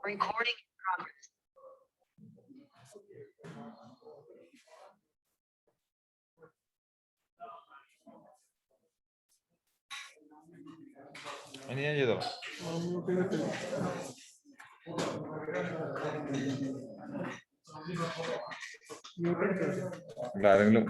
Recording in progress. ഇനി ഞാൻ ചെയ്തോ ആരെങ്കിലും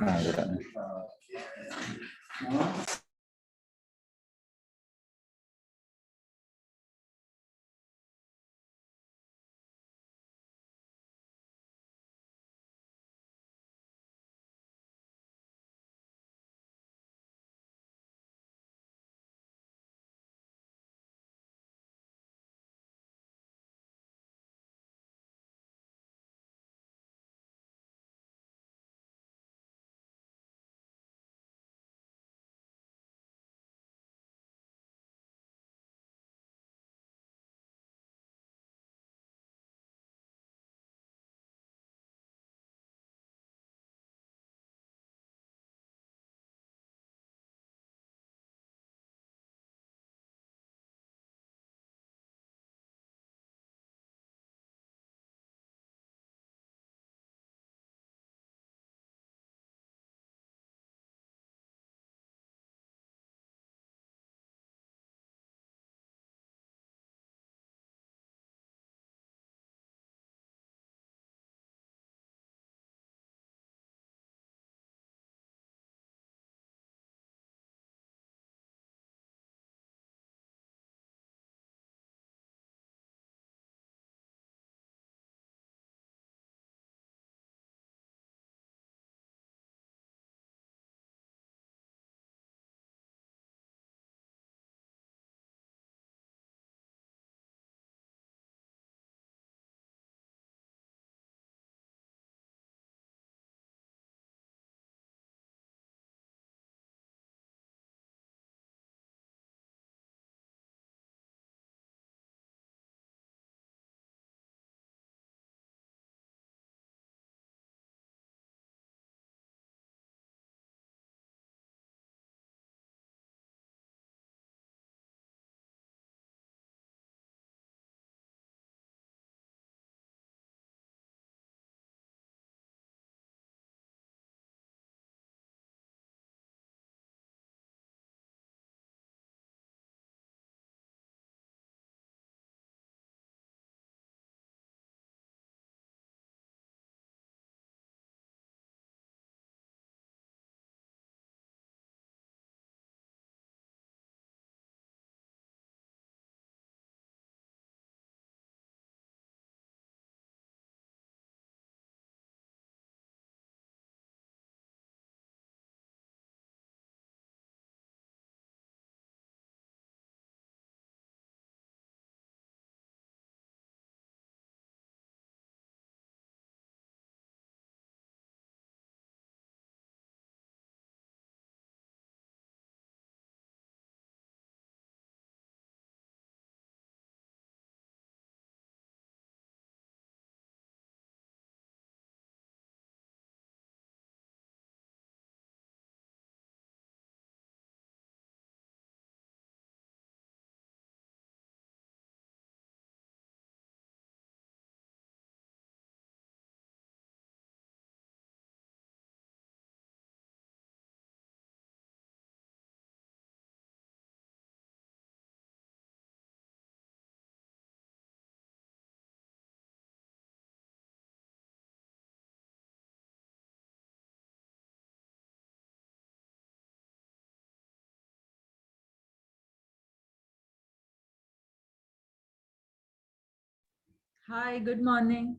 Hi, good morning.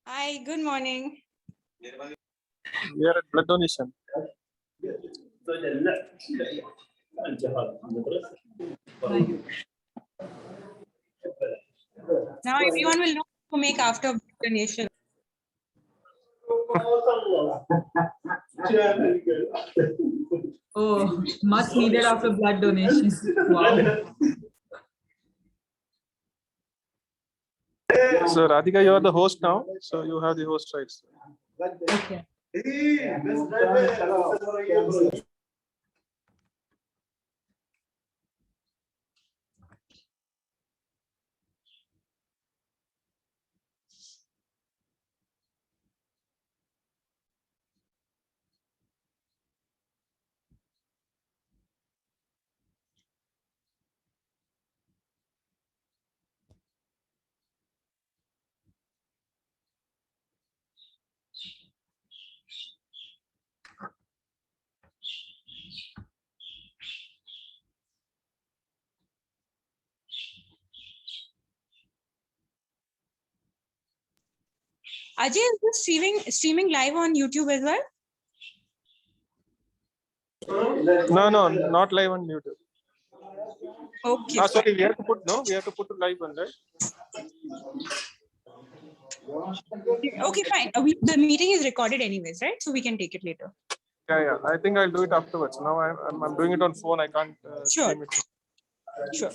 Hi, good morning. We are at blood donation. Now everyone will know to make after donation. Oh, much needed after blood donation. Wow. So Radhika, you are the host now, so you have the host rights. Okay. Ajay, is this streaming live on YouTube as well? No, not live on YouTube. Okay. Sorry, we have to put live on, right? Okay, fine. The meeting is recorded anyways, right? So we can take it later. Yeah. I think I'll do it afterwards. Now I'm doing it on phone. I can't Sure. stream it. Sure.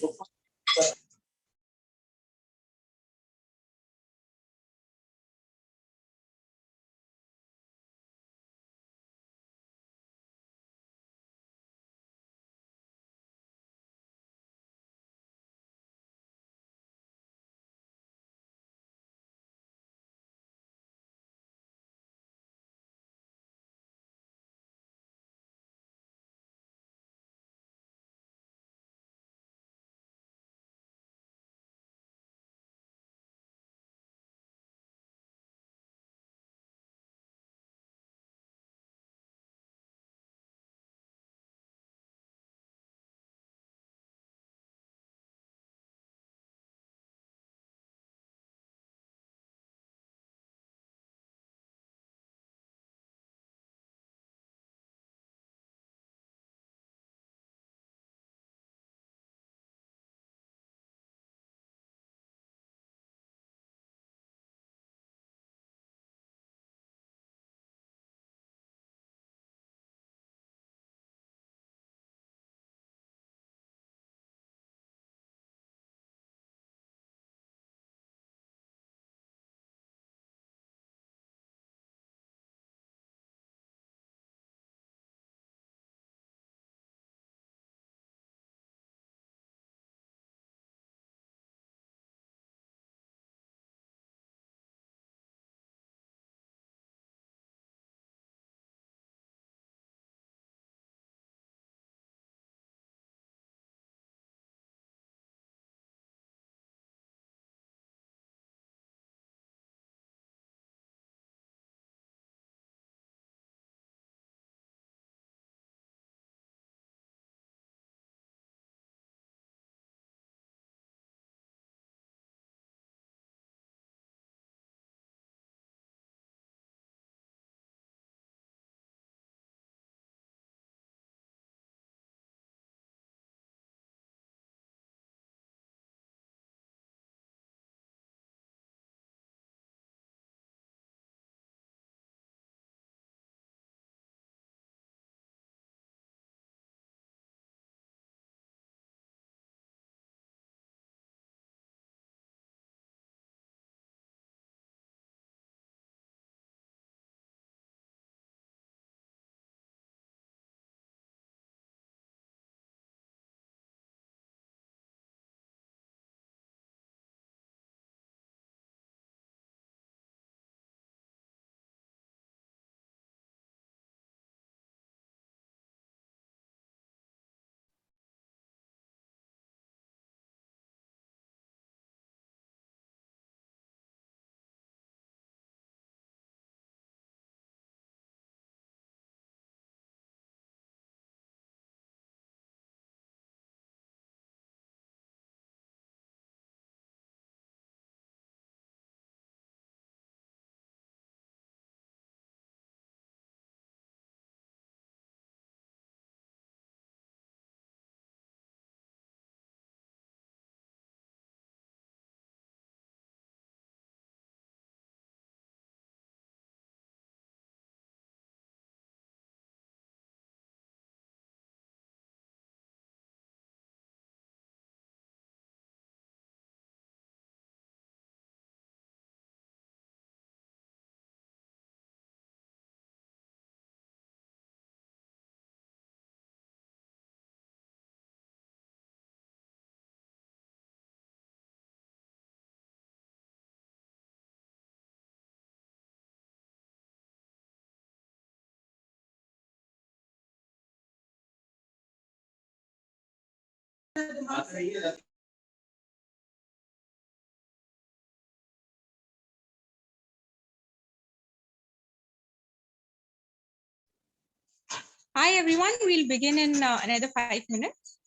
Hi, everyone. We'll begin in another 5 minutes.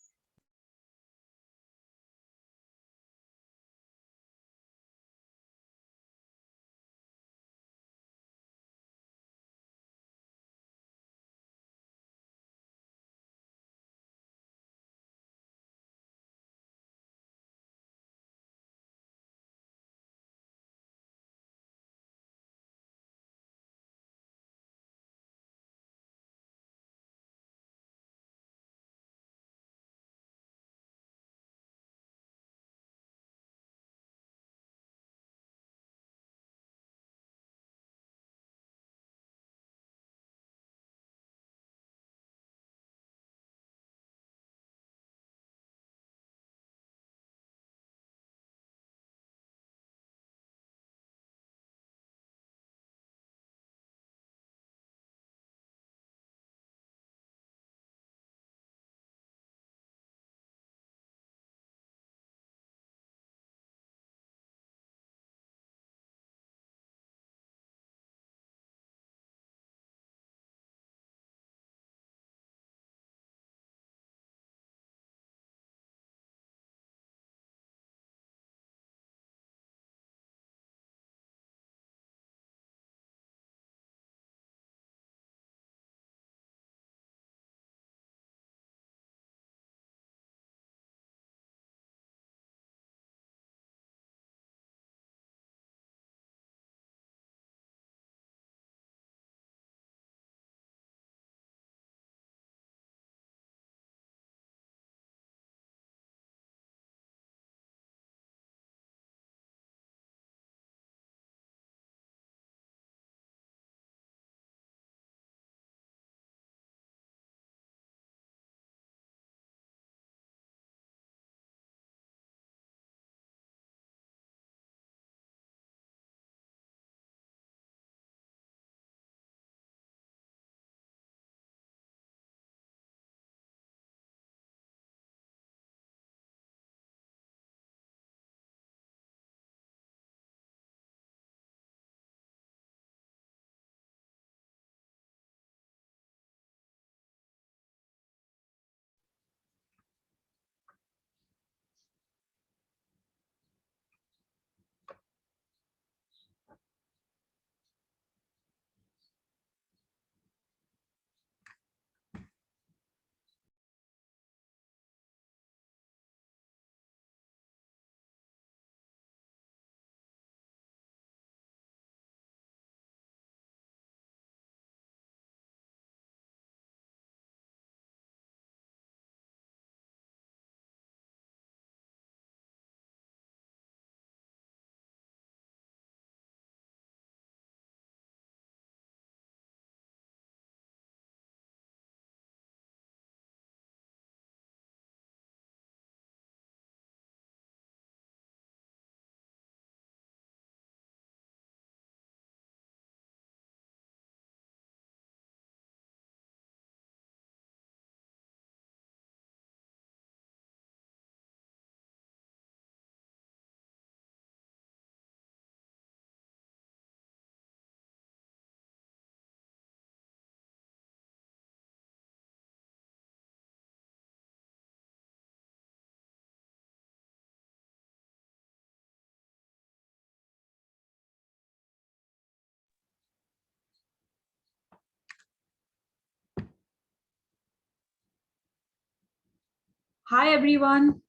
Hi everyone.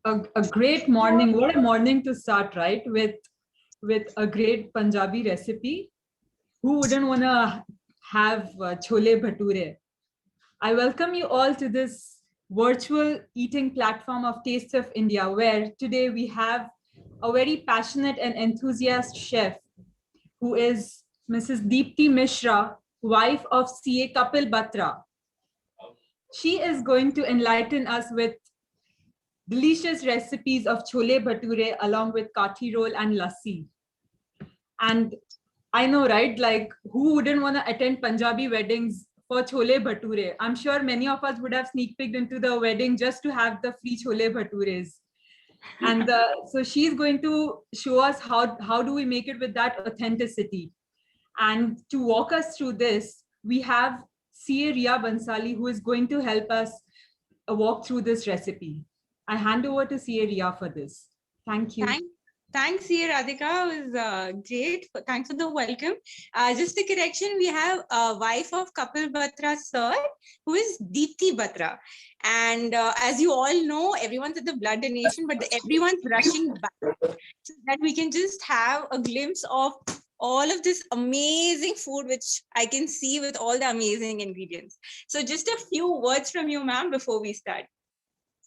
A great morning. What a morning to start, right? With a great Punjabi recipe. Who wouldn't want to have chole bhature? I welcome you all to this virtual eating platform of Taste of India, where today we have a very passionate and enthusiast chef who is Mrs. Deepti Mishra, wife of CA Kapil Batra. She is going to enlighten us with delicious recipes of chole bhature along with kathi roll and lassi. And I know, right? Like, who wouldn't want to attend Punjabi weddings for chole bhature? I'm sure many of us would have sneak peeked into the wedding just to have the free chole bhatures. And so she's going to show us how do we make it with that authenticity. And to walk us through this, we have CA Ria Bansali, who is going to help us walk through this recipe. I hand over to CA Ria for this. Thank you. Thanks, CA Radhika. It was great. Thanks for the welcome. Just a correction, we have a wife of Kapil Batra sir, who is Deepti Batra. And as you all know, everyone's at the blood donation, but everyone's rushing back so that we can just have a glimpse of all of this amazing food, which I can see with all the amazing ingredients. So just a few words from you, ma'am, before we start.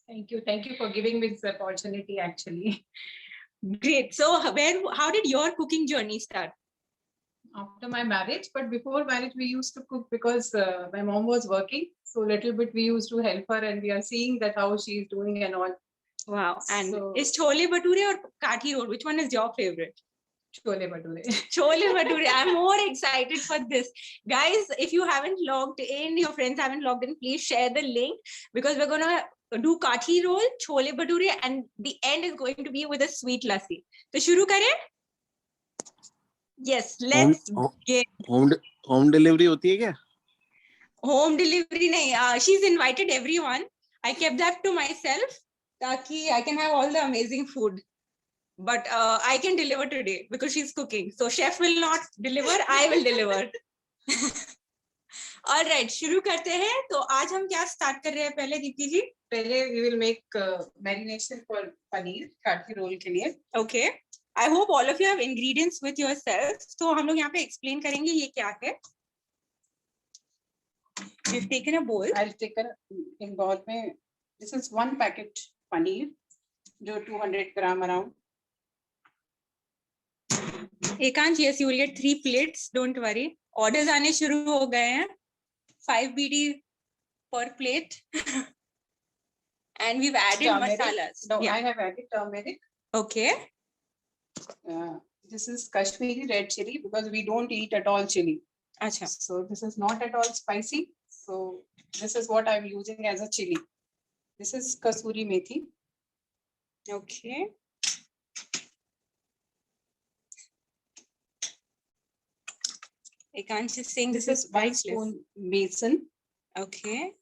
Thank you. Thank you for giving me this opportunity, actually. Great. So how did your cooking journey start? After my marriage, but before marriage, we used to cook because my mom was working. So little bit we used to help her, and we are seeing that how she's doing and all. Wow. And is chole bhature or kathi roll? Which one is your favorite? Chole bhature. Chole bhature. I'm more excited for this. Guys, if you haven't logged in, your friends haven't logged in, please share the link because we're going to do kathi roll, chole bhature, and the end is going to be with a sweet lassi. So, shuru kare? Yes, let's get. Home delivery होती है क्या? Home delivery nahi. She's invited everyone. I kept that to myself, taki I can have all the amazing food. But I can deliver today because she's cooking. So chef will not deliver, I will deliver. All right, शुरू करते हैं. तो आज हम क्या start कर रहे हैं पहले दीप्ति जी? पहले we will make marination for paneer kathi roll के लिए. Okay. I hope all of you have ingredients with yourselves. तो हम लोग यहाँ पे explain करेंगे ये क्या है. We've taken a bowl. I'll take in bowl में. This is 1 packet paneer, जो 200 gram around. Ekansh, yes, you will get 3 plates. Don't worry. Orders आने शुरू हो गए हैं. 5 BD per plate. And we've added turmeric. Masalas. No, yeah. I have added turmeric. Okay. This is Kashmiri red chili because we don't eat at all chili. Achha. So this is not at all spicy. So this is what I'm using as a chili. This is Kasuri methi. Okay. Ekansh is saying This is 1 spoon besan. Okay.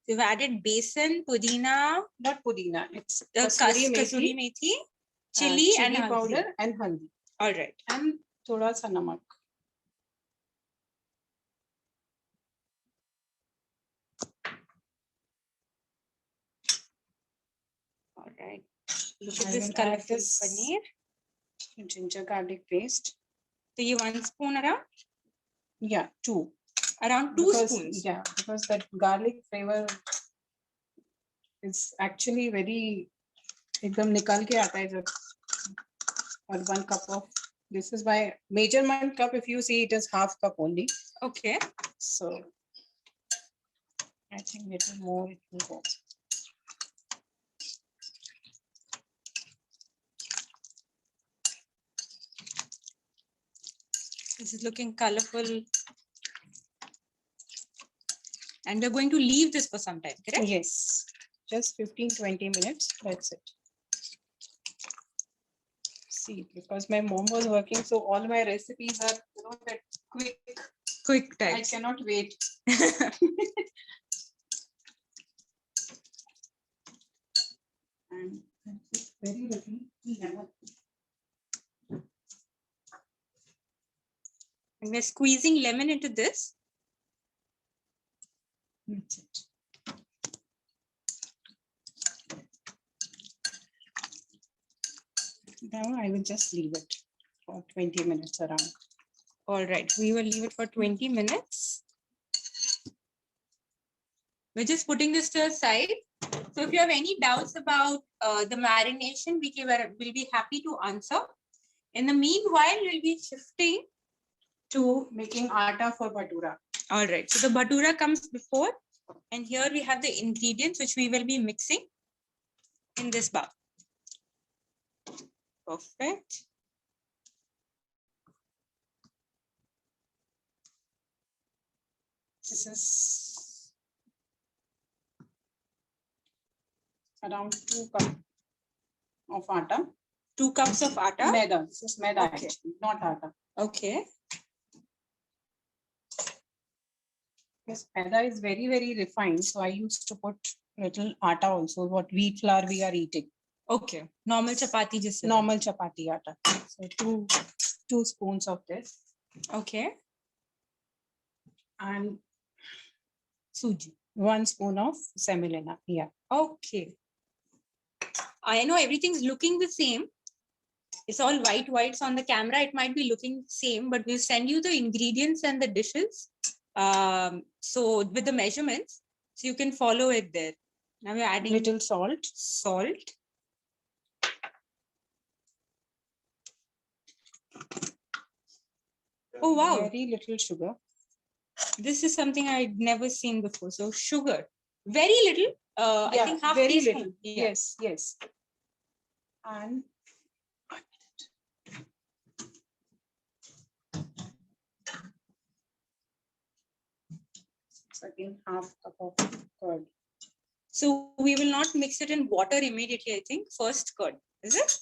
We've added besan, pudina, Not pudina. It's kasuri methi, chili and haldi. powder and haldi. All right. And thoda sa namak. All right. Look at I this will add colorful this paneer. Ginger garlic paste. So you 1 spoon around? Yeah, 2. Around 2 Because, spoons. yeah, because that garlic flavor is actually very ekdam nikal ke aata hai jab. Or 1 cup of, this is my measurement cup. If you see, it is half cup only. Okay. So I think little more it will go. This is looking colorful. And we're going to leave this for some time, correct? Yes, just 15-20 minutes. That's it. See, because my mom was working, so all my recipes are, that quick Quick I types. cannot wait. And it's very little lemon. And we're squeezing lemon into this. That's it. Now I will just leave it for 20 minutes around. All right, we will leave it for 20 minutes. We're just putting this to the side. So if you have any doubts about the marination, we'll be happy to answer. In the meanwhile, we'll be shifting To making atta for bhatura. All right, so the bhatura comes before, and here we have the ingredients which we will be mixing in this bowl. Perfect. This is around 2 cups of atta. 2 cups of atta. Maida. This is maida, Okay. actually, not atta. Okay. Because maida is very, very refined. So I used to put little atta also, what wheat flour we are eating. Okay. Normal chapati just Normal chapati atta. So two spoons of this. Okay. And Suji. 1 spoon of semolina. Yeah. Okay. I know everything's looking the same. It's all whites on the camera. It might be looking same, but we'll send you the ingredients and the dishes. So with the measurements, so you can follow it there. Now we're adding Little salt. salt. Oh, wow. Very little sugar. This is something I'd never seen before. So sugar, very little. I think half very teaspoon. little. Yeah. Yes, yes. And it's again half cup of curd. So we will not mix it in water immediately. I think first curd. Is it?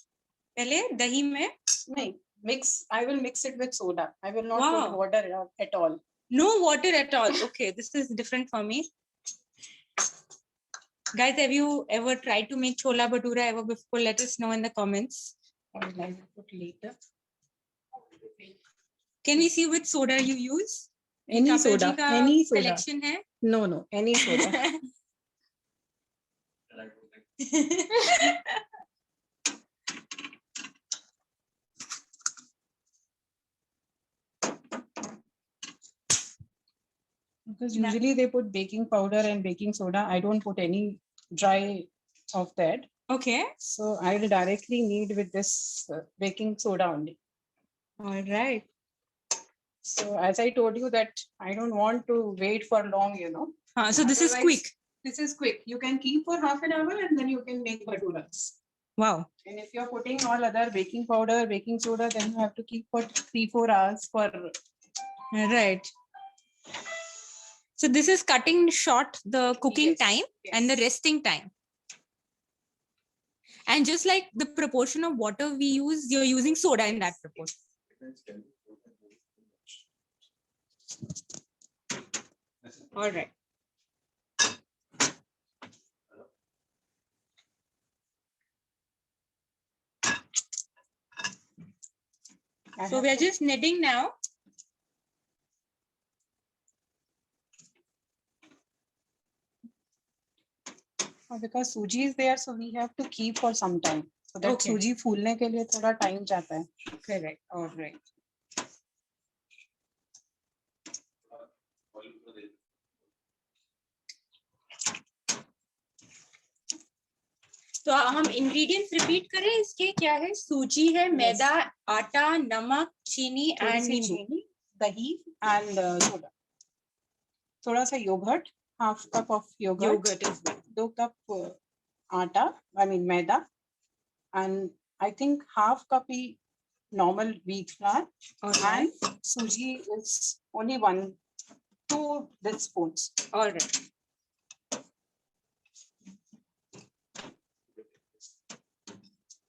Pehle dahi mein? No, I will mix it with soda. I will not Wow. put water at all. No water at all. Okay, this is different for me. Guys, have you ever tried to make chola bhatura ever before? Let us know in the comments. I will put later. Can we see which soda you use? Any Kapil soda. ji ka Any soda. Selection hai? No, any soda. Because usually they put baking powder and baking soda. I don't put any dry of that. Okay. So I will directly knead with this baking soda only. All right. So as I told you that I don't want to wait for long, So this is Otherwise- quick. This is quick. You can keep for half an hour and then you can make bhaturas. Wow. And if you're putting all other baking powder, baking soda, then you have to keep for 3-4 hours for. Right. So this is cutting short the cooking Yes, time and the resting time. And just like the proportion of water we use, you're using soda in that proportion. All right. So we are just kneading now. Because suji is there, so we have to keep for some time. So that Okay. suji फूलने के लिए थोड़ा time जाता है. Correct. All right. तो हम ingredients repeat करें इसके क्या है सूजी है मैदा आटा नमक चीनी एंड नींबू दही and soda. थोड़ा सा yogurt, half cup of yogurt. Yogurt is 2 cup atta, I mean maida, and I think half cup normal wheat flour, and suji is only 2 this spoons. All right.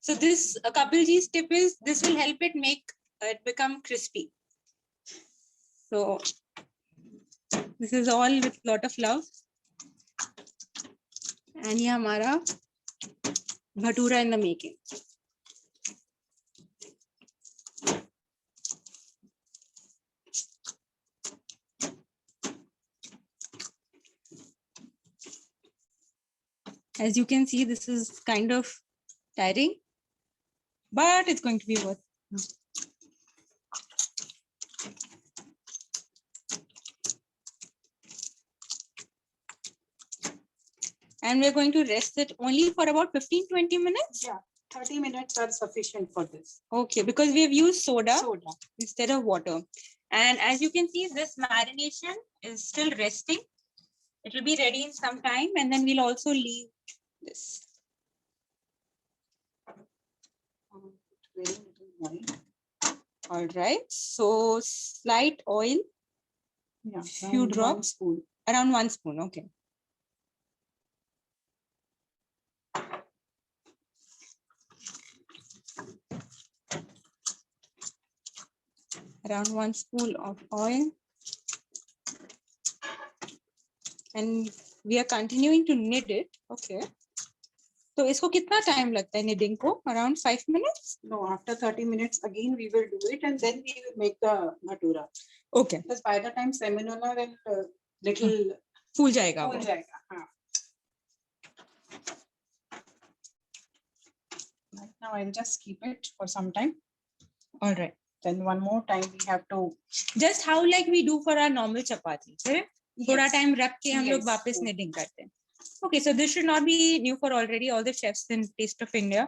So this Kapil ji's tip is this will help it make it become crispy. So this is all with lot of love. And ये हमारा bhatura in the making. As you can see, this is kind of tiring. but it's going to be worth. And we're going to rest it only for about 15-20 minutes. Yeah, 30 minutes are sufficient for this. Okay, because we have used soda Soda. instead of water. And as you can see, this marination is still resting. It will be ready in some time, and then we'll also leave this. Very little oil. All right, so slight oil, Yeah, Few around 1 drops. spoon. around 1 spoon. Okay. Around 1 spoon of oil. And we are continuing to knead it. Okay. तो इसको कितना time लगता है kneading को? Around 5 minutes? No, after 30 minutes, again, we will do it and then we will make the bhatura. Okay. Because by the time seminola will little फूल जाएगा फूल वो. जाएगा. हाँ. Right now, I'll just keep it for some time. All right. Then one more time we have to. Just how like we do for our normal chapati. Correct? थोड़ा Yes. time रख के हम लोग Yes. वापस kneading करते हैं. Okay, so this should not be new for already all the chefs in Taste of India.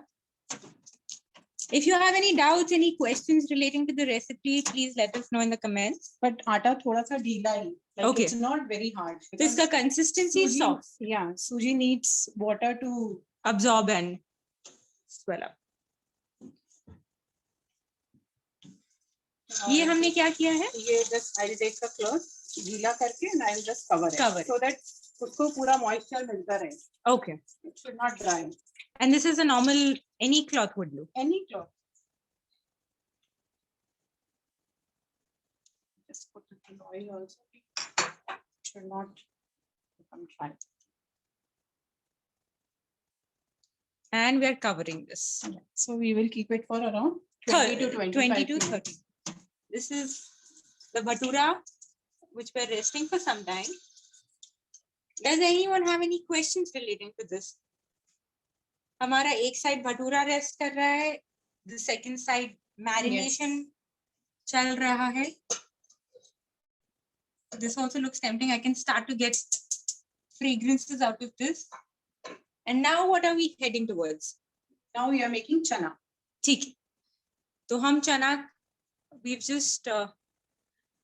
If you have any doubts, any questions relating to the recipe, please let us know in the comments. But आटा थोड़ा सा ढीला ही. Like Okay. It's not very hard. So इसका consistency is Suji- soft, Yeah, suji needs water to. absorb and swell up. ये हमने क्या किया है? ये just I'll take the cloth गीला करके and I'll just cover it. Cover it. So that उसको पूरा moisture मिलता रहे. Okay. It should not dry. And this is a normal, any cloth would do. Any cloth. Just put it in oil also. It should not become dry. And we are covering this. So we will keep it for around 20 to 25 20 to minutes. 30. This is the bhatura, which we're resting for some time. Does anyone have any questions relating to this? हमारा एक side bhatura rest कर रहा है, the second side marination चल रहा है. This also looks tempting. I can start to get fragrances out of this. And now what are we heading towards? Now we are making chana. ठीक है. तो हम चना, we've just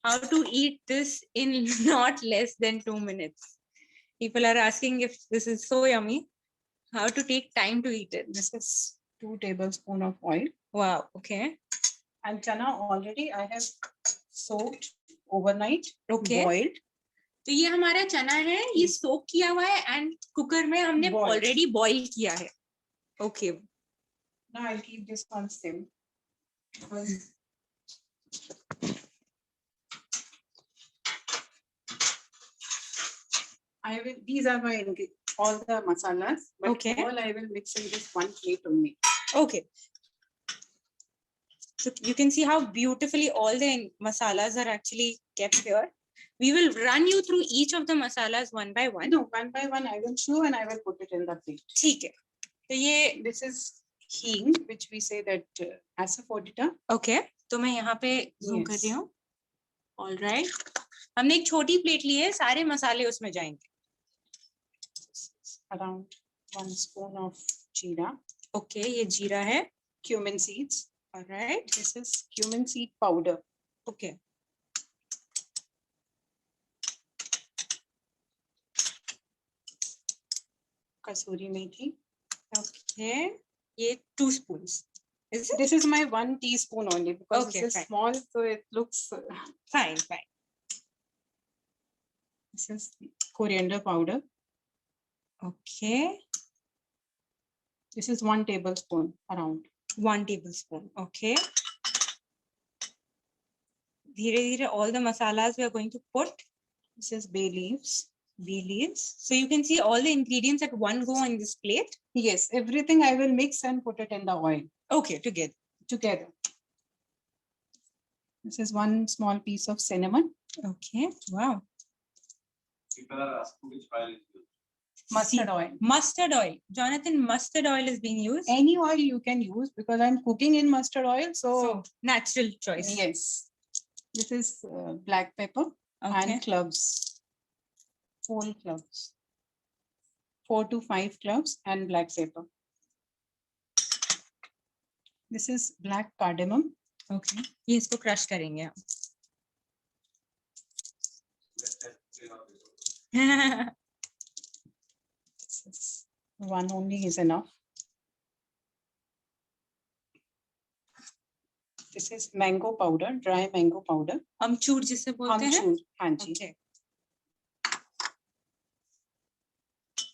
how to eat this in not less than 2 minutes. People are asking if this is so yummy, how to take time to eat it. This is 2 tablespoons of oil. Wow. Okay. And chana already I have soaked overnight, Okay. boiled. तो ये हमारा चना है, ये सोक किया हुआ है and cooker में हमने Boiled. already boil किया है. Okay. Now I'll keep this on sim. I will, these are my all the masalas, but Okay. all I will mix in this one plate only. Okay. So you can see how beautifully all the masalas are actually kept here. We will run you through each of the masalas one by one. No, one by one I will show and I will put it in the plate. ठीक है. तो ये This is hing, which we say that asafoetida. okay. तो मैं यहाँ पे zoom कर Yes. रही हूँ. All right. हमने एक छोटी प्लेट ली है, सारे मसाले उसमें जाएंगे. Around 1 spoon of jeera, Okay, ये जीरा है. cumin seeds. All right. This is cumin seed powder. Okay. Kasuri methi. Okay. ये 2 spoons. Is it? This is my 1 teaspoon only because Okay, this is fine. small, so it looks. Fine, fine. This is coriander powder. Okay. This is 1 tablespoon around. 1 tablespoon. Okay. धीरे धीरे all the masalas we are going to put. This is bay leaves. Bay leaves. So you can see all the ingredients at one go on this plate. Yes, everything I will mix and put it in the oil Okay, together. together. This is 1 small piece of cinnamon. Okay. Wow. Mustard oil. Mustard oil. Jonathan, mustard oil is being used. Any oil you can use because I'm cooking in mustard oil. So natural choice. Yes. This is black pepper Okay. and cloves. Whole cloves. 4 to 5 cloves and black pepper. This is black cardamom. Okay. ये इसको crush करेंगे हम. This is one only is enough. This is mango powder, dry mango powder. अमचूर जिसे बोलते हैं. Amchur, हाँ जी. Okay.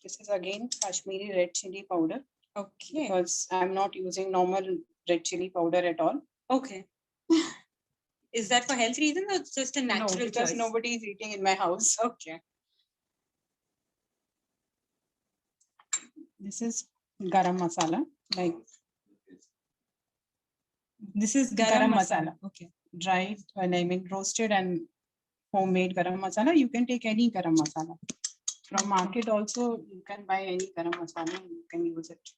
This is again Kashmiri red chili powder Okay. because I'm not using normal red chili powder at all. Okay. Is that for health reasons or it's just a No, natural because choice? nobody is eating in my house. Okay. This is garam masala, like This is Garam garam masala. masala. Okay. dried, and I mean roasted and homemade garam masala. You can take any garam masala. From market also, you can buy any garam masala and you can use it.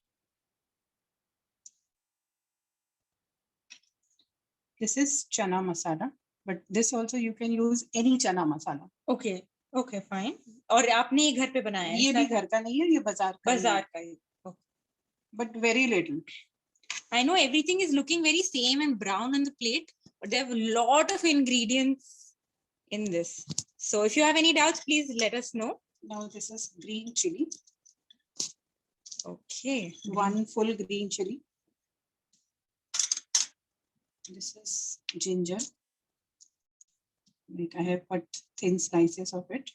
This is chana masala, but this also you can use any chana masala. Okay. Okay, fine. और आपने ये घर पे बनाया है? ये भी घर का नहीं है, ये बाजार का ही है, बाजार का ही. but very little. I know everything is looking very same and brown on the plate, but there have a lot of ingredients in this. So if you have any doubts, please let us know. Now this is green chili, Okay. one full green chili. This is ginger. Like I have put thin slices of it.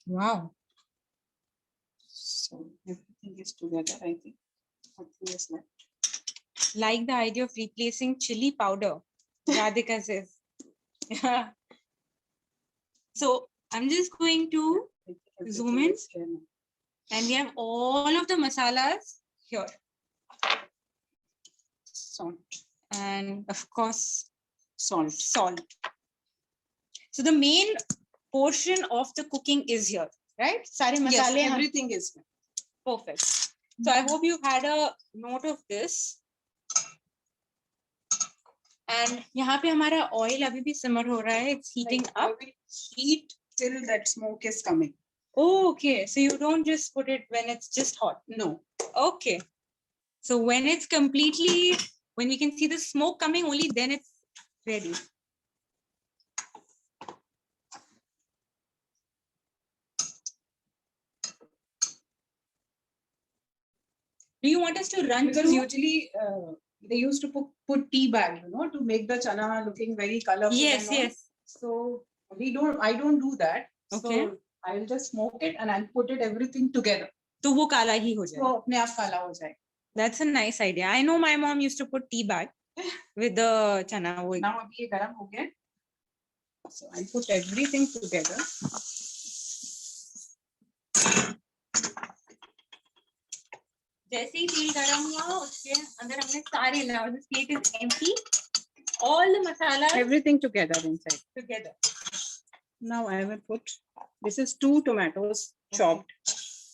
Wow. So everything is together, I think. Nothing is left. Like the idea of replacing chili powder, Radhika says. Yeah. So I'm just going to, Zoom Everything in. is here now. and we have all of the masalas here. Salt, And of course, salt. salt. So the main portion of the cooking is here, right? Sare Yes, masale hum- everything is here. perfect. So I hope you had a note of this. And यहाँ पे हमारा oil अभी भी simmer हो रहा है. It's heating Like, I up. will heat till that smoke is coming. Oh, okay. So you don't just put it when it's just hot. No, Okay. So when it's completely, when we can see the smoke coming, only then it's ready. Do you want us to run because through? usually they used to put tea bag, to make the chana looking very colorful. Yes, and all. yes. So I don't do that. Okay. So I'll just smoke it and I'll put it everything together. तो वो काला ही हो जाए. So अपने आप काला हो जाए. That's a nice idea. I know my mom used to put tea bag with the chana. वो- Now अभी ये गरम हो गया. So I'll put everything together. जैसे ही तेल गरम हुआ उसके अंदर हमने सारे now this plate is empty. All the masala Everything together inside. together. Now I will put, this is 2 tomatoes chopped.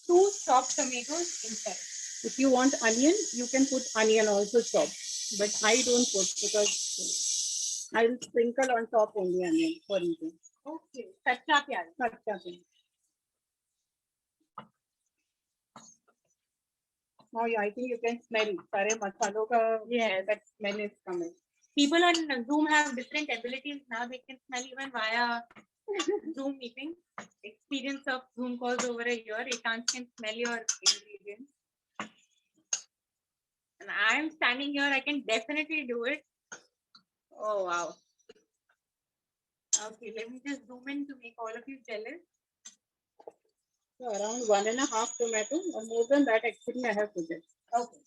2 chopped tomatoes inside. If you want onion, you can put onion also chopped. But I don't put because I'll sprinkle on top only onion for eating. Okay. कच्चा प्याज. Kacha pyaj. Now I think you can smell सारे मसालों का, Yes. that smell is coming. People on Zoom have different abilities now. They can smell even via Zoom meeting. Experience of Zoom calls over a year. Ekant can smell your ingredients. And I'm standing here. I can definitely do it. Oh wow. Okay, let me just zoom in to make all of you jealous. So around 1.5 tomato or more than that actually I have put it. Okay.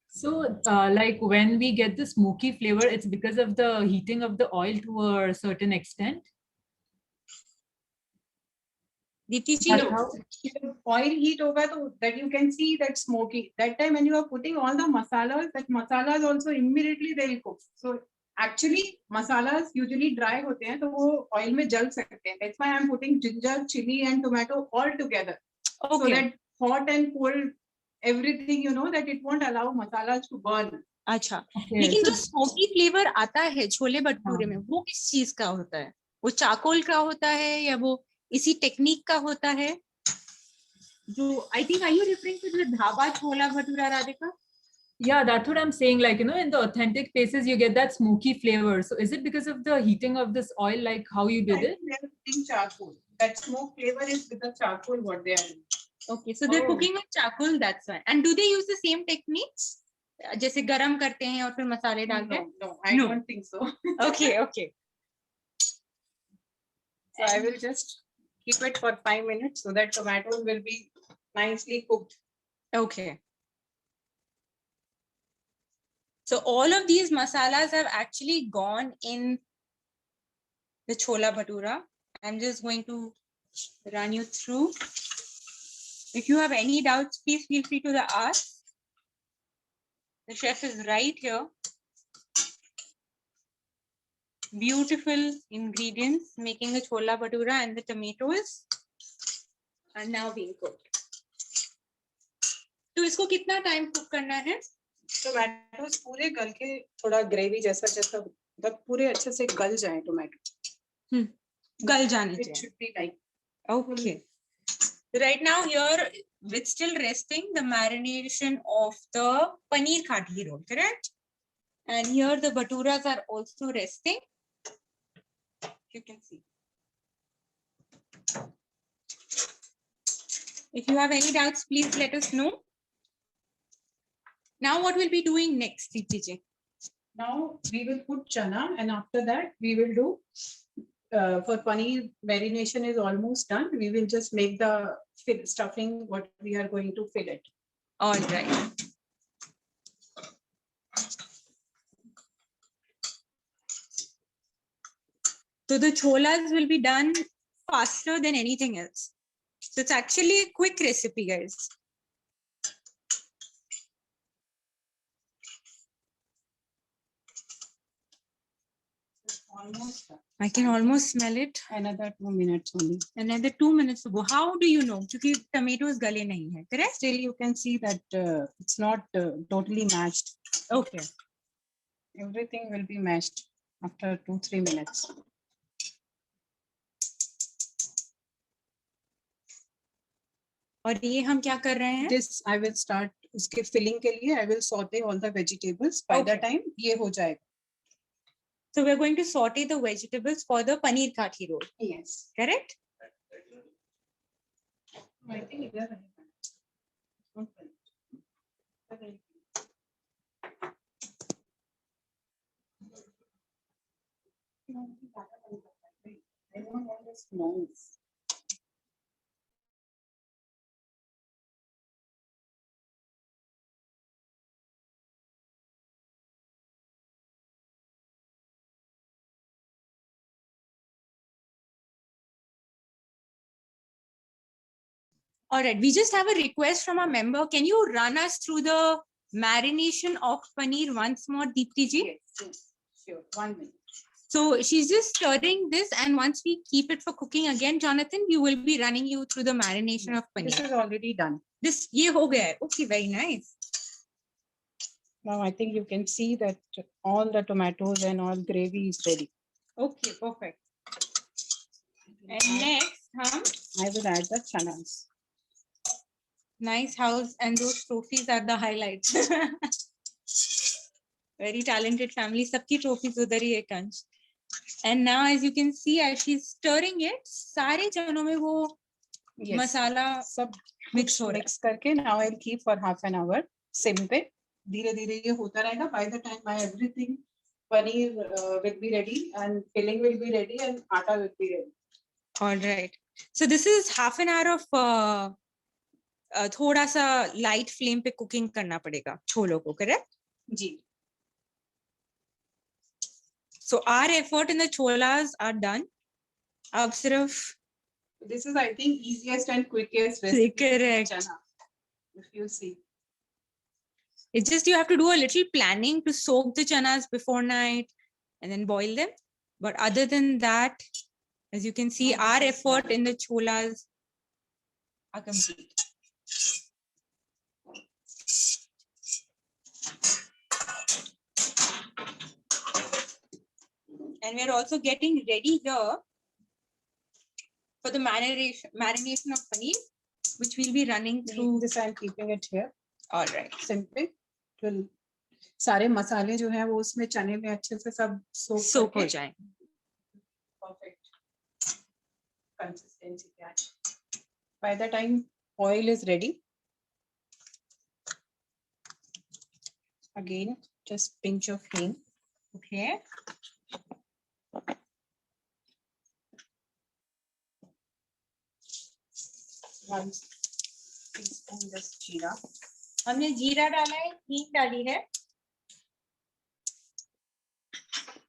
So, like when we get the smoky flavor, it's because of the heating of the oil to a certain extent. Diti ji, That's No. how- Oil heat over to that you can see that smoky. That time when you are putting all the masalas, that masalas also immediately they will cook. So Actually, masalas usually dry होते हैं तो वो oil में जल सकते हैं. That's why I'm putting ginger, chili and tomato all together. So Okay. that hot and cold, everything, you know, that it won't allow masalas to burn. अच्छा, Okay, लेकिन so- जो स्मोकी फ्लेवर आता है छोले भटूरे में, वो किस चीज का होता है? वो चाकोल का होता है या वो इसी टेक्निक का होता है? जो I think, are you referring to the dhaba chola bhatura, Radhika? Yeah, that's what I'm saying. Like, you know, in the authentic places, you get that smoky flavor. So is it because of the heating of this oil, like how you did it? They're putting charcoal. That smoke flavor is with the charcoal what they are doing. Okay, so they're Oh. cooking with charcoal, that's why. And do they use the same techniques? जैसे गरम करते हैं और फिर मसाले डालते हैं? No, I No. don't think so. Okay, okay. So I will just keep it for 5 minutes so that tomatoes will be nicely cooked. Okay. So all of these masalas have actually gone in the chola bhatura. I'm just going to run you through. If you have any doubts, please feel free to ask. The chef is right here. Beautiful ingredients making the chola bhatura, and the tomatoes are now being cooked. तो इसको कितना time cook करना है? Tomatoes पूरे गल के थोड़ा gravy जैसा जैसा मतलब पूरे अच्छे से गल जाए टोमेटो. गल जाने It चाहिए. should be like Okay. Right now here, it's still resting the marination of the paneer khathi roll, correct? And here the bhaturas are also resting. You can see. If you have any doubts, please let us know. Now what we'll be doing next, Deepti ji? now we will put chana and after that we will do for paneer marination is almost done. We will just make the stuffing what we are going to fill it. All right. So the cholas will be done faster than anything else. So it's actually a quick recipe, guys. Almost done. I can almost smell it. Another 2 minutes only. Another 2 minutes to go. How do you know? Because tomatoes gale nahi hai, correct? Still you can see that it's not totally mashed. Okay. Everything will be mashed after 2-3 minutes. और ये हम क्या कर रहे हैं? This I will start उसके filling के लिए I will saute all the vegetables. By the Okay. time ये हो जाएगा. So we're going to saute the vegetables for the paneer kathi roll, Yes. correct? I think इधर रहेगा. Okay. I don't want this noise. All right, we just have a request from a member. Can you run us through the marination of paneer once more, Deepti ji? Yes, yes, sure. 1 minute. So she's just stirring this, and once we keep it for cooking again, Jonathan, we will be running you through the marination of This paneer. is already done. This ye ho gaya hai. Okay, very nice. Now I think you can see that all the tomatoes and all gravy is ready. Okay, perfect. And next, I will add the chanas. nice house, and those trophies are the highlights. Very talented family. Sabki trophies udhar hi hai, Kanch. And now, as you can see, as she's stirring it, सारे चनों में वो Yes. मसाला सब mix हो रहा है. mix करके now I'll keep for half an hour sim पे. धीरे धीरे ये होता रहेगा. By the time my everything paneer will be ready and filling will be ready and atta will be ready. All right. So this is half an hour of थोड़ा सा light flame पे cooking करना पड़ेगा छोलों को, correct? Ji. So our effort in the cholas are done. अब सिर्फ This is I think easiest and quickest recipe. correct. Chana. If you see. It's just you have to do a little planning to soak the chanas before night, and then boil them. But other than that, as you can see, our effort in the cholas are complete. And we're also getting ready here for the marination of paneer, which we'll be running through. This I'm keeping it here. All right. Simple. It will सारे मसाले जो हैं वो उसमें चने में अच्छे से सब Soak हो जाए. Perfect consistency. By the time oil is ready, again just pinch of hing. Okay. One teaspoon just जीरा. हमने जीरा डाला है, हींग डाली है.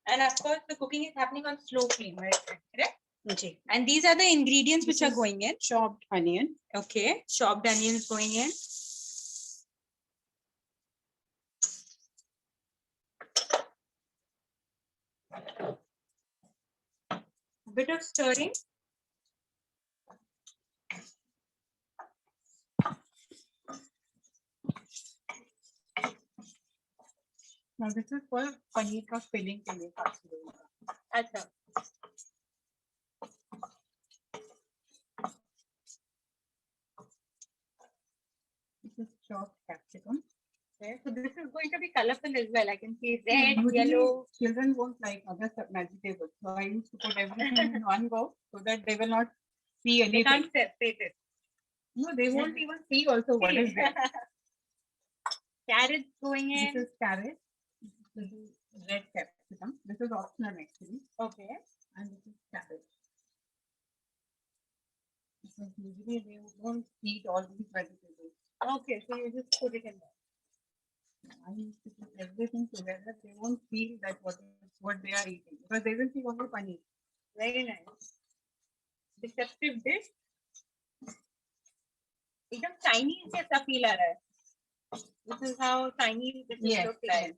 And of course, the cooking is happening on slow flame, right? Correct? Ji. And these are the ingredients which This are is going in. Chopped onion. Okay, chopped onions going in. Bit of stirring. Now this is for paneer का filling के लिए खास करूँगा. अच्छा. This is chopped capsicum. Okay, so this is going to be colorful as well. I can see red, Usually yellow. Children won't like other vegetables, so I used to put everything in one go so that they will not see They anything. can't separate it. No, they won't even see also what is there. Carrots going This in. is carrot. This is red capsicum. This is optional actually, Okay. and this is cabbage. Because usually they won't eat all these vegetables. Okay, so you just put it in there. I used to put everything together. They won't feel that what they are eating because they will see only paneer. Very nice. Deceptive dish. एकदम Chinese जैसा feel आ रहा है. This is how Chinese dishes Yes, look like.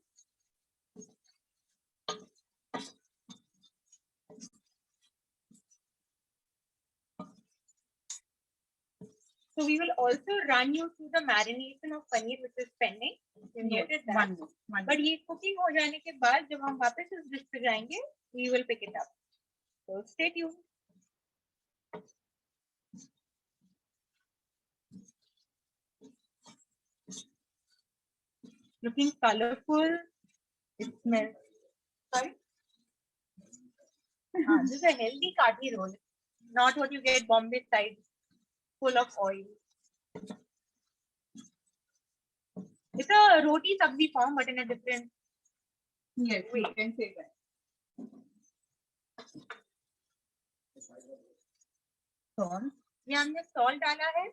So we will also run you through the marination of paneer, which is pending. You Yes, noted that. one more. But ये cooking हो जाने के बाद जब हम वापस इस dish पे जाएंगे, we will pick it up. So stay tuned. Looking colorful. It smells. Sorry. This is a healthy kathi roll, not what you get Bombay style, full of oil. It's a roti sabzi form, but in a different. Yes, we Wait. can say that. Salt. ये हमने salt डाला है.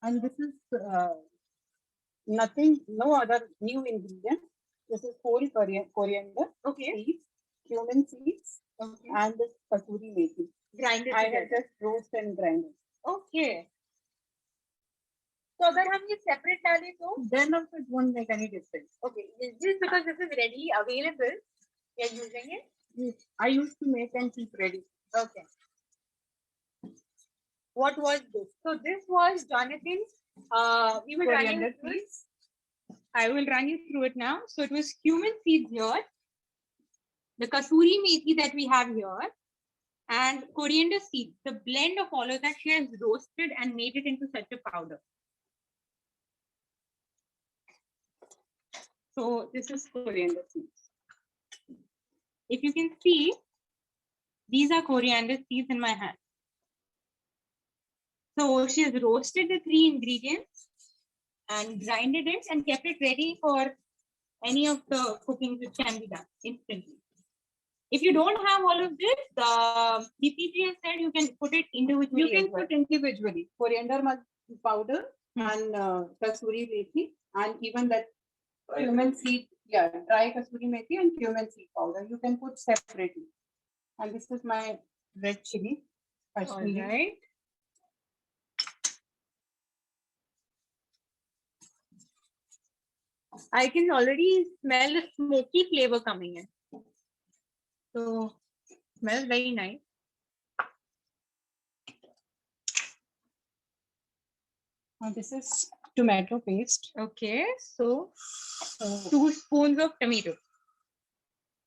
And this is nothing, no other new ingredient. This is whole coriander, Okay. seeds, cumin seeds, Okay. and this kasuri methi. Grind it I have together. just roast and grind it. Okay. So अगर हम ये separate डालें तो Then also it won't make any difference. okay, just because this is readily available, we are using it. I used to make and keep ready. Okay. What was this? So this was Jonathan's. We will run you Coriander through it. seeds. I will run you through it now. So it was cumin seeds here, the kasuri methi that we have here, and coriander seeds. The blend of all of that she has roasted and made it into such a powder. So this is Coriander seeds. if you can see, these are coriander seeds in my hand. So she has roasted the 3 ingredients and grinded it and kept it ready for any of the cooking which can be done instantly. If you don't have all of this, the BPG has said you can put it individually. You can as well. put individually coriander powder and kasuri methi and even that cumin seed, yeah, dry kasuri methi and cumin seed powder. You can put separately. And this is my red chili, All Kashmiri. right. I can already smell the smoky flavor coming in. So, smells very nice. Now this is tomato paste. Okay, so So 2 spoons of tomato.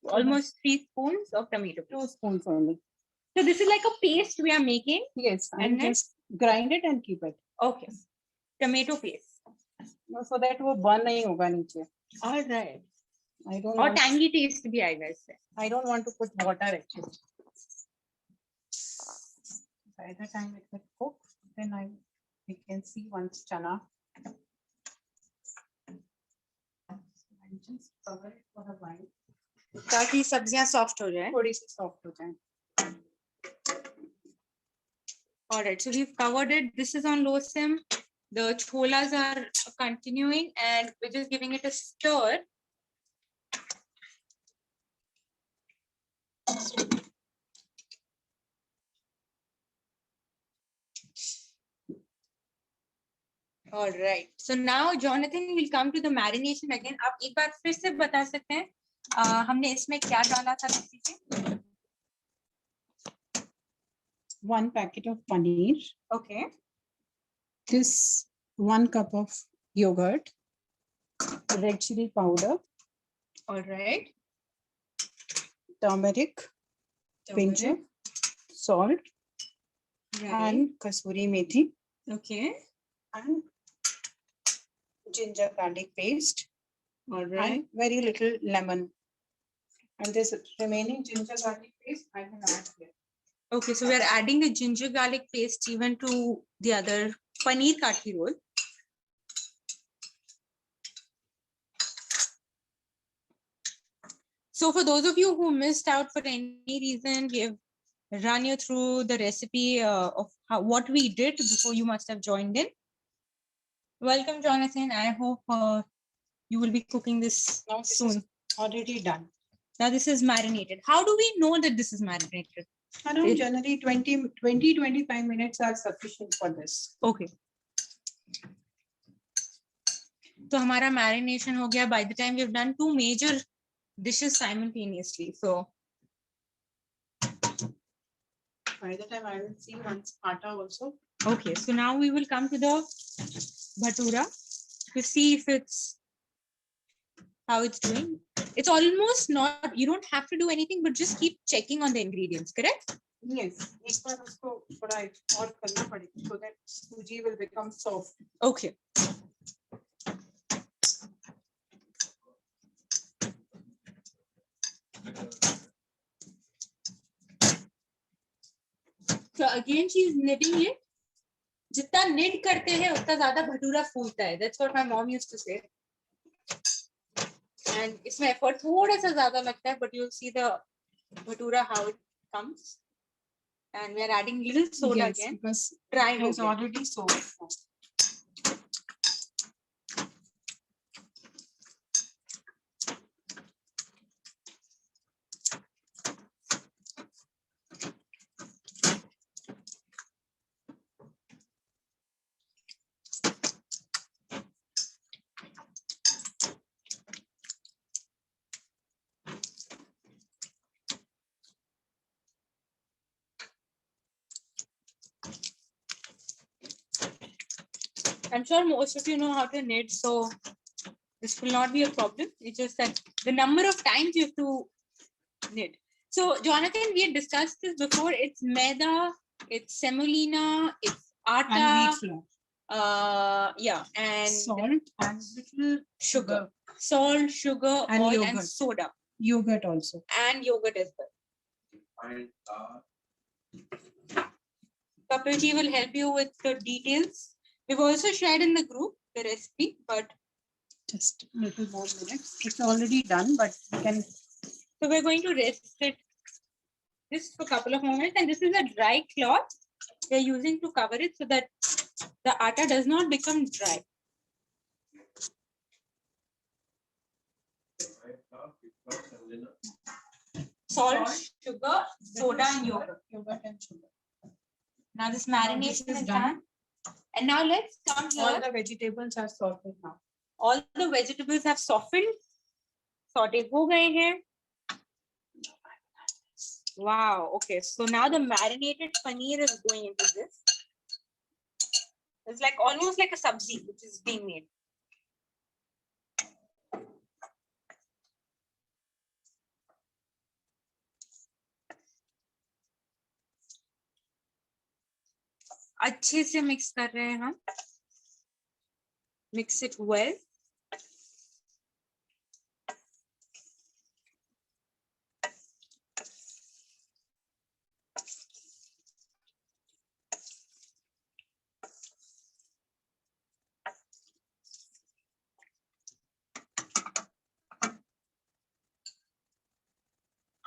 Almost 3 spoons of tomato. 2 spoons only. So this is like a paste we are making. Yes, And and then- just grind it and keep it. Okay, tomato paste. So that वो burn नहीं होगा नीचे. All right. I don't Or want, tangy taste bhi aayega isse. I don't want to put water actually. By the time it will cook, then we can see once chana. I'll just cover it for a while. ताकि सब्जियां soft हो जाए. थोड़ी सी soft हो जाए. All right, so we've covered it. This is on low sim. The cholas are continuing and we're just giving it a stir. All right, so now Jonathan will come to the marination again. आप एक बार फिर से बता सकते हैं हमने इसमें क्या डाला था किसी से? 1 packet of paneer. Okay. This 1 cup of yogurt. Red chili powder. All right. Turmeric. Pinch of salt. Right. And kasuri methi. Okay. And ginger garlic paste. All right. And very little lemon. And this remaining ginger garlic paste I can add here. Okay, so we are adding the ginger garlic paste even to the other paneer kathi roll. So for those of you who missed out for any reason, we have run you through the recipe of what we did before you must have joined in. Welcome, Jonathan. I hope you will be cooking this Now this soon. is already done. Now this is marinated. How do we know that this is marinated? Around generally 20-25 minutes are sufficient for this. Okay. So हमारा marination हो गया. By the time we've done 2 major dishes simultaneously. So By the time I will see once atta also. okay, so now we will come to the bhatura to see if it's how it's doing. It's almost not, you don't have to do anything, but just keep checking on the ingredients, correct? Yes, एक बार उसको थोड़ा और करना पड़ेगा so that suji will become soft. Okay. So again, she's kneading it. जितना knit करते हैं उतना ज़्यादा भटूरा फूलता है. That's what my mom used to say. And इसमें effort थोड़ा सा ज़्यादा लगता है, but you'll see the bhatura how it comes. And we are adding little soda Yes, again. because Dry it हो is गया. already soft. I'm sure most of you know how to knit, so this will not be a problem. It's just that the number of times you have to knit. So Jonathan, we had discussed this before. It's maida, it's semolina, it's And atta, wheat flour. yeah, and Salt and little sugar, salt, sugar, And oil, and yogurt. soda, Yogurt also. and yogurt as well. Kapil ji will help you with the details. We've also shared in the group the recipe, but Just a little more minutes. It's already done, but we can. so we're going to rest it just for a couple of moments. And this is a dry cloth we're using to cover it so that the atta does not become dry. Salt, sugar, soda, and yogurt. Yogurt and sugar. Now this marination is done. And now let's come All here. the vegetables are sorted now. All the vegetables have softened. Sauteed हो गए हैं. Wow. Okay. So now the marinated paneer is going into this. It's like almost like a sabzi which is being made. अच्छे से mix कर रहे हैं हम. Mix it well.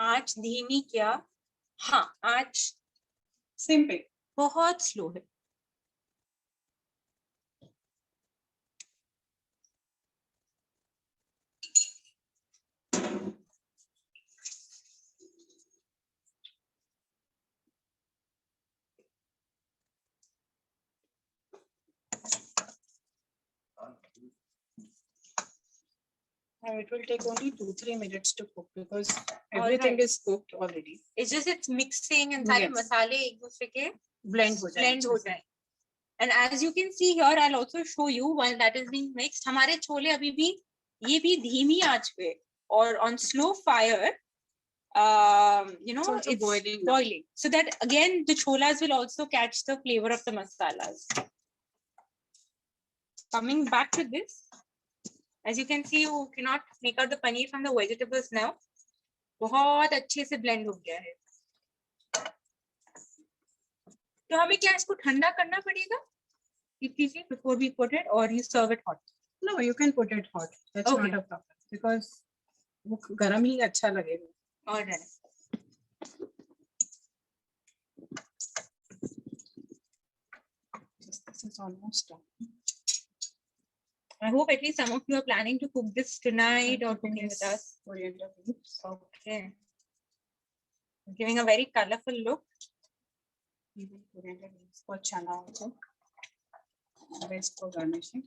आंच धीमी क्या? हाँ, आंच Same पे. बहुत स्लो है. It will take only 2-3 minutes to cook because everything right. is cooked already. It's just it's mixing and सारे Yes. मसाले एक दूसरे के Blend हो blend हो जाए. And as you can see here, I'll also show you while that is being mixed. हमारे छोले अभी भी ये भी धीमी आंच पे और on slow fire. You know, also it's boiling. boiling. So that again, the cholas will also catch the flavor of the masalas. Coming back to this, as you can see, you cannot make out the paneer from the vegetables now. बहुत अच्छे से blend हो गया है. तो हमें क्या इसको ठंडा करना पड़ेगा? Before we put it, or you serve it hot? No, you can put it hot. That's Okay. not a problem because वो गरम ही अच्छा लगेगा. All right. This is almost done. I hope at least some of you are planning to cook this tonight or cooking with Yes, us. coriander leaves. Okay. Giving a very colorful look. Even coriander leaves for chana also. Best for garnishing.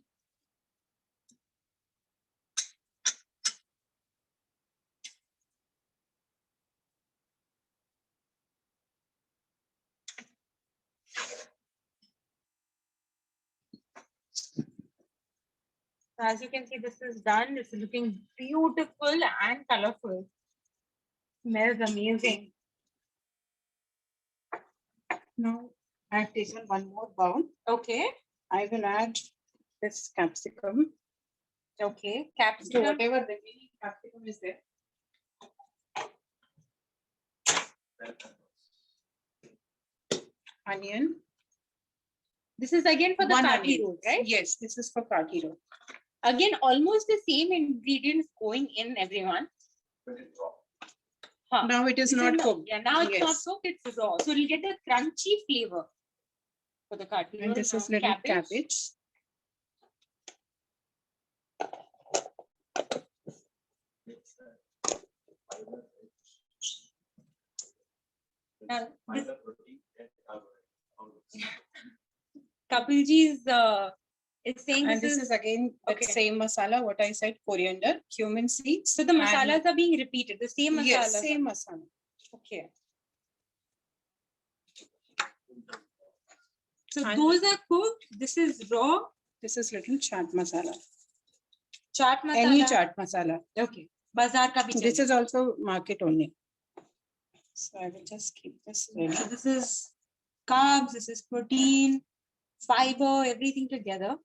So as you can see, this is done. This is looking beautiful and colorful. Smells amazing. Now I've taken one more bowl. Okay. I will add this capsicum. Okay. So Capsicum. whatever remaining capsicum is there. Onion. This is again for the One kati onion. roll, right? Yes, this is for kati roll. Again, almost the same ingredients going in, everyone. Huh. Now it is This not cooked. Yeah, now it's not Yes. cooked, it's raw. So you'll get a crunchy flavor for the kati roll. And this is Now, little cabbage. Now, this, Kapilji is saying And this is again the okay. same masala, what I said, coriander, cumin seeds. So the masalas are being repeated, the same masalas. Yes, same masala. Okay. So And- those are cooked. This is raw. This is little chaat masala. Chaat masala. Any chaat masala. Okay. Bazaar ka bhi This chahiye. is also market only. So I will just keep this ready. So this is carbs, this is protein, fiber, everything together.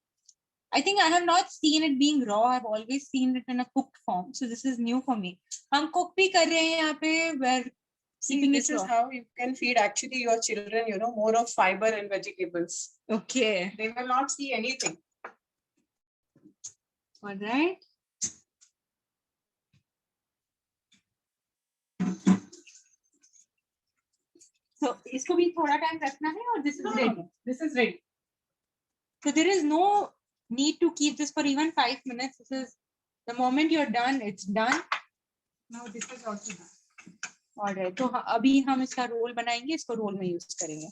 I think I have not seen it being raw. I've always seen it in a cooked form. So this is new for me. हम cook भी कर रहे हैं यहाँ पे. We're See, keeping this it is raw. how you can feed actually your children, you know, more of fiber and vegetables. Okay. They will not see anything. All right. So इसको भी थोड़ा time रखना है और this is ready. This is ready. So there is no need to keep this for even 5 minutes. This is the moment you're done, it's done. Now this is also done. Alright, तो अभी हम इसका role बनाएंगे, इसको role में use करेंगे.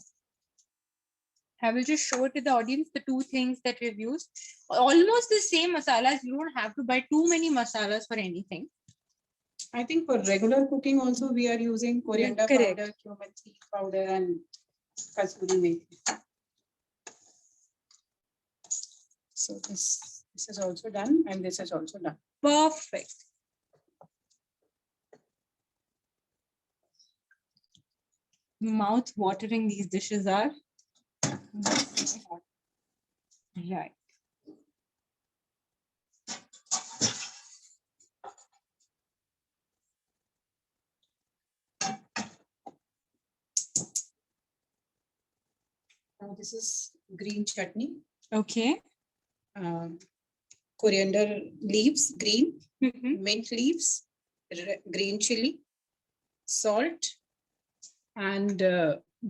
I will just show it to the audience, the two things that we've used. Almost the same masalas. You don't have to buy too many masalas for anything. I think for regular cooking also we are using coriander Correct. powder, cumin seed powder, and kasuri methi. So this is also done, and this is also done. Perfect. Mouth watering these dishes are. Right. Now this is green chutney, Okay. coriander leaves, green, Mhm. mint leaves, green chili, salt, and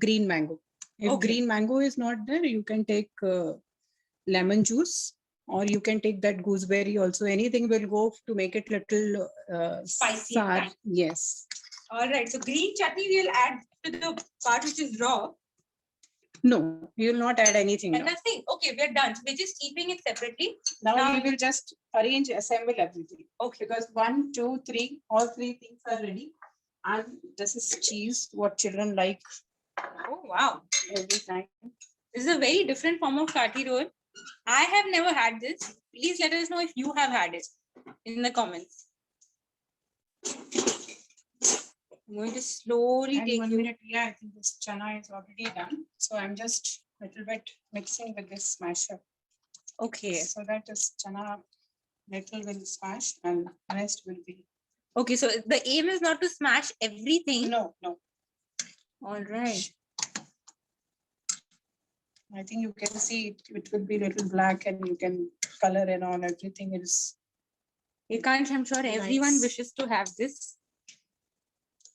green mango. If Okay. green mango is not there, you can take lemon juice, or you can take that gooseberry also. Anything will go to make it little Spicy sour. kind. Yes. All right. So green chutney we'll add to the part which is raw. No, you will not add anything And now. nothing. Okay, we're done. So we're just keeping it separately. Now now- we will just arrange, assemble everything. Okay. Because 1, 2, 3, all 3 things are ready. And this is cheese, what children like Oh wow. every time. This is a very different form of kati roll. I have never had this. Please let us know if you have had it in the comments. I'm going to slowly And take 1 you. minute, yeah, I think this chana is already done. So I'm just a little bit mixing with this masher. Okay. So that this chana little will smash and rest will be. Okay. So the aim is not to smash everything. No. All right. I think you can see it will be little black, and you can color and all, everything is. Ekant, I'm sure everyone Nice. wishes to have this.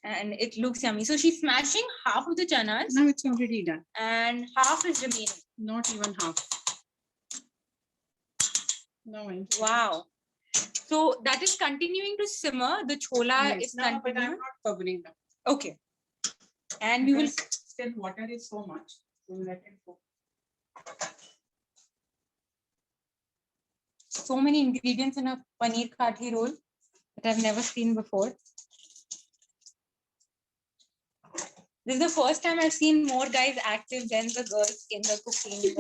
And it looks yummy. So she's smashing half of the chanas Now it's already done. and half is remaining. Not even half. No. Wow. So that is continuing to simmer. The chola is No, but I'm continuing. not covering them. Okay. And we will. Because still water is so much. We'll let it go. So many ingredients in a paneer kathi roll that I've never seen before. This is the first time I've seen more guys active than the girls in the cooking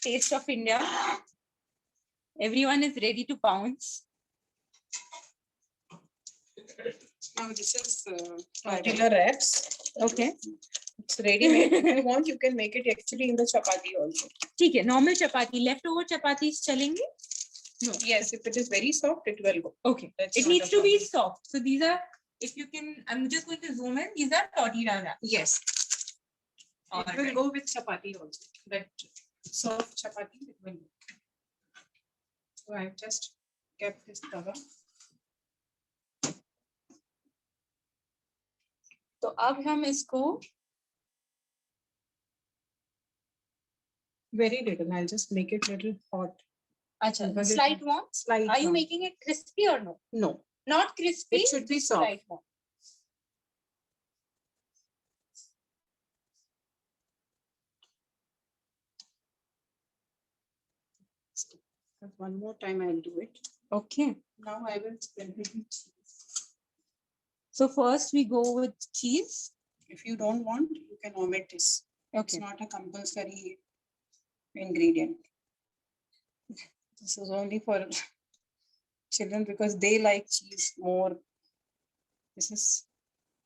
taste of India. Everyone is ready to pounce. Now this is tortilla wraps. Okay. It's ready made. If you want, you can make it actually in the chapati also. ठीक है, normal chapati, leftover chapatis chalenge? No. Yes, if it is very soft, it will go. Okay. That's It not needs a to be problem. soft. So these are, if you can, I'm just going to zoom in. These are tortilla wraps. Yes. All It will right. go with chapati also. That soft chapati, it will go. So I've just kept this cover. तो अब हम इसको Very little. I'll just make it little hot. अच्छा Because it- slight warm. Slight. Are you warm. making it crispy or no? No. Not crispy. It should be just soft. Slight warm. But one more time I'll do it. Okay. Now I will spread it with cheese. So first we go with cheese. If you don't want, you can omit this. It's Okay. not a compulsory ingredient. This is only for children because they like cheese more. This is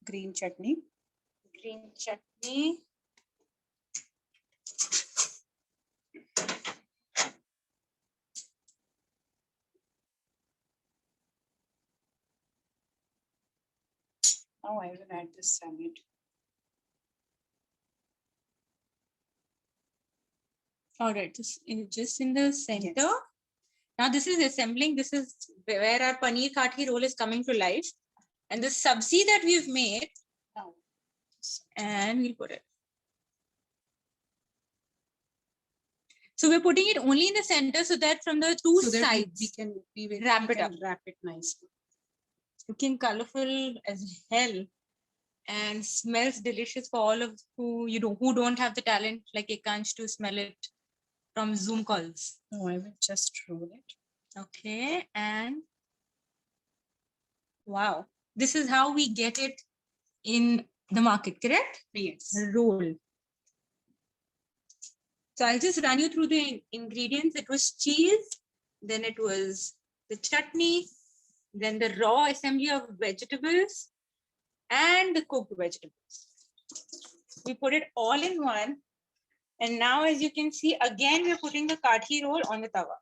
green chutney. Green chutney. Now I will add this salad. All right. Just in the center. Yes. Now this is assembling. This is where our paneer kathi roll is coming to life. And the sabzi that we've made, Now, and we'll put it. So we're putting it only in the center so that from the two so that sides, we will wrap we it can up. Wrap it nicely. looking colorful as hell. and smells delicious for all of who don't have the talent like Ekansh to smell it from Zoom calls. No, I will just roll it. Okay, and wow, this is how we get it in the market, correct? Yes. Roll. So I'll just run you through the ingredients. It was cheese, then it was the chutney, then the raw assembly of vegetables, and the cooked vegetables. We put it all in one. And now, as you can see, again, we're putting the kathi roll on the tawa.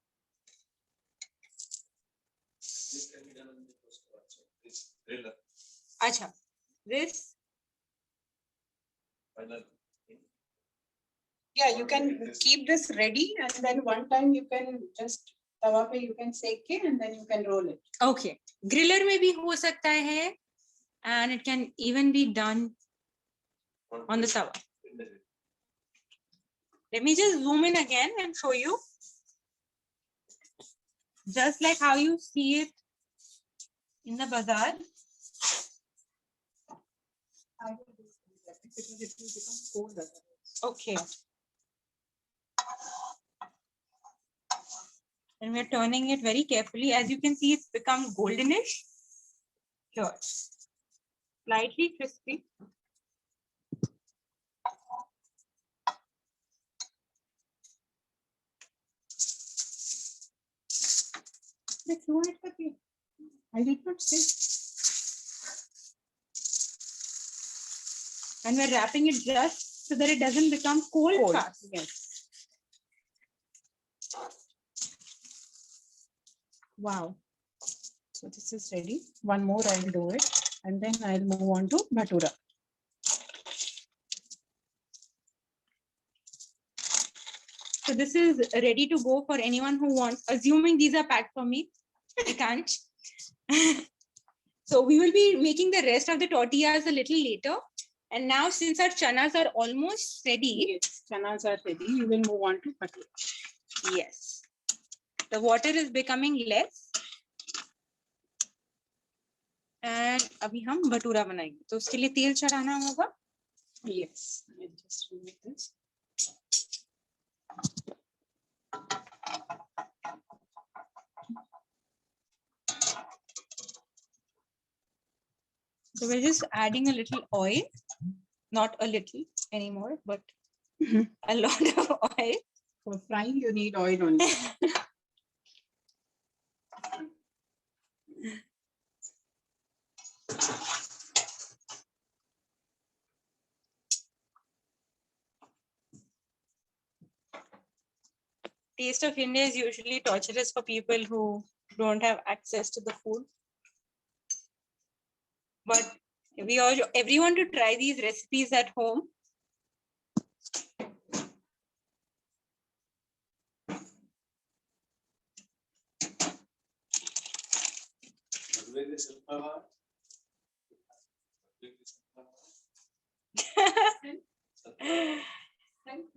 Acha, this, Yeah, you can keep this ready and then one time you can just tawa pe you can seke it and then you can roll it. okay. Griller mein bhi ho sakta hai, and it can even be done on the tawa. Let me just zoom in again and show you. Just like how you see it in the bazaar. Because it will become cold otherwise. Okay. And we're turning it very carefully. As you can see, it's become goldenish. Here. Slightly crispy. Let's roll it, Kapi. I did not say. And we're wrapping it just so that it doesn't become cold fast. Yes. Wow. So this is ready. One more I'll do it and then I'll move on to bhatura. So this is ready to go for anyone who wants, assuming these are packed for me. I can't. So we will be making the rest of the tortillas a little later. And now since our chanas are almost ready. Yes, chanas are ready. We will move on to bhatura. Yes. The water is becoming less. And अभी हम भटूरा बनाएंगे तो उसके लिए तेल चढ़ाना होगा. Yes, I'll just remove this. So we're just adding a little oil, not a little anymore, but a lot of oil. For frying, you need oil only. Taste of India is usually torturous for people who don't have access to the food. But we urge everyone to try these recipes at home.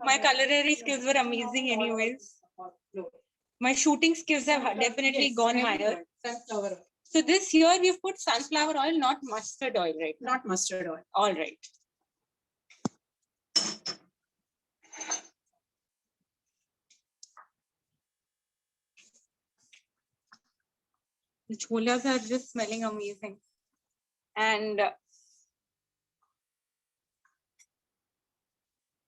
My culinary skills were amazing anyways. My shooting skills have definitely gone higher. Sunflower oil. So this here we've put sunflower oil, not mustard oil, right? Not mustard oil. All right. The cholas are just smelling amazing. And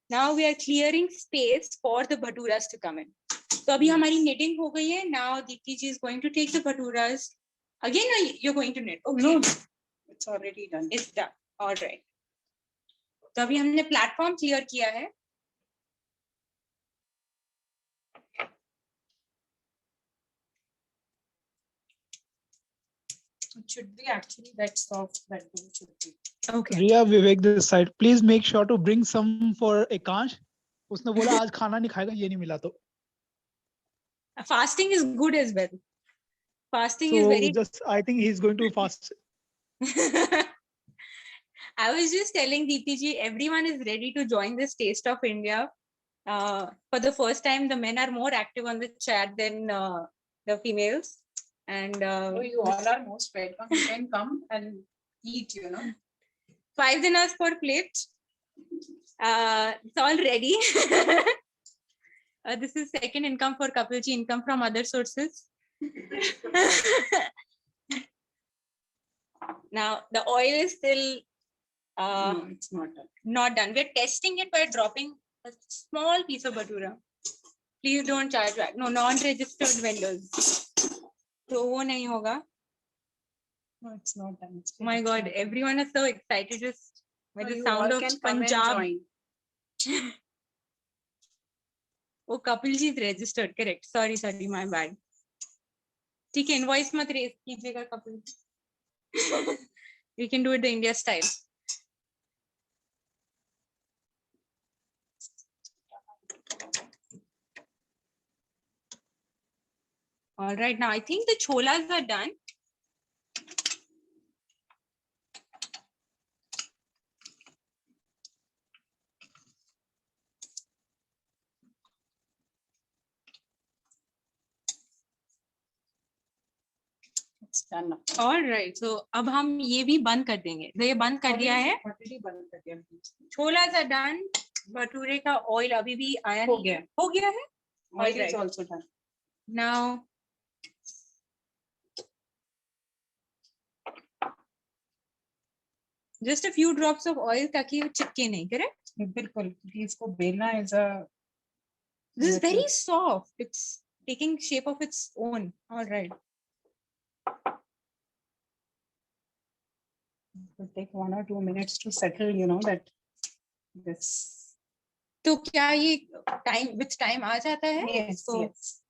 now we are clearing space for the bhaturas to come in. So abhi hamari knitting ho gayi hai. Now Deepti ji is going to take the bhaturas. Again, you're going to knit. Okay. No, it's already done. It's done. All right. तो अभी हमने platform clear किया है. It should be actually that soft that it should be. Okay. Riya, Vivek this side. Please make sure to bring some for Ekansh. उसने बोला आज खाना नहीं खाएगा ये नहीं मिला तो. Fasting is good as well. Fasting is So very. just I think he's going to fast. I was just telling Deepti ji, everyone is ready to join this Taste of India. For the first time, the men are more active on the chat than the females. And So you all are most welcome. You can come and eat, you know. 5 dinners per plate. It's all ready. This is second income for Kapilji, income from other sources. Now the oil is still No, it's not done. not done. We're testing it by dropping a small piece of bhatura. Please don't charge back. No, non-registered vendors. So wo nahi hoga. No, it's not done. It's My God, everyone is so excited just by the sound of Punjab. Oh, Kapilji is registered. Correct. Sorry, my bad. ठीक है, invoice मत raise कीजिएगा Kapil. We can do it the India style. All right, now I think the cholas are done. It's done now. All right, so अब हम ये भी बंद कर देंगे. तो ये बंद कर दिया है. Already बंद कर दिया. छोलास are done. भटूरे का ऑयल अभी भी आया हो नहीं गया. है. हो गया है. Oil is Alright. also done. Now just a few drops of oil ताकि वो चिपके नहीं. Correct? बिल्कुल, क्योंकि इसको बेलना is a This is Yes, very yes. soft. It's taking shape of its own. All right. it will take 1 or 2 minutes to settle, you know, that this. तो क्या ये time with time आ जाता है? Yes, So, yes.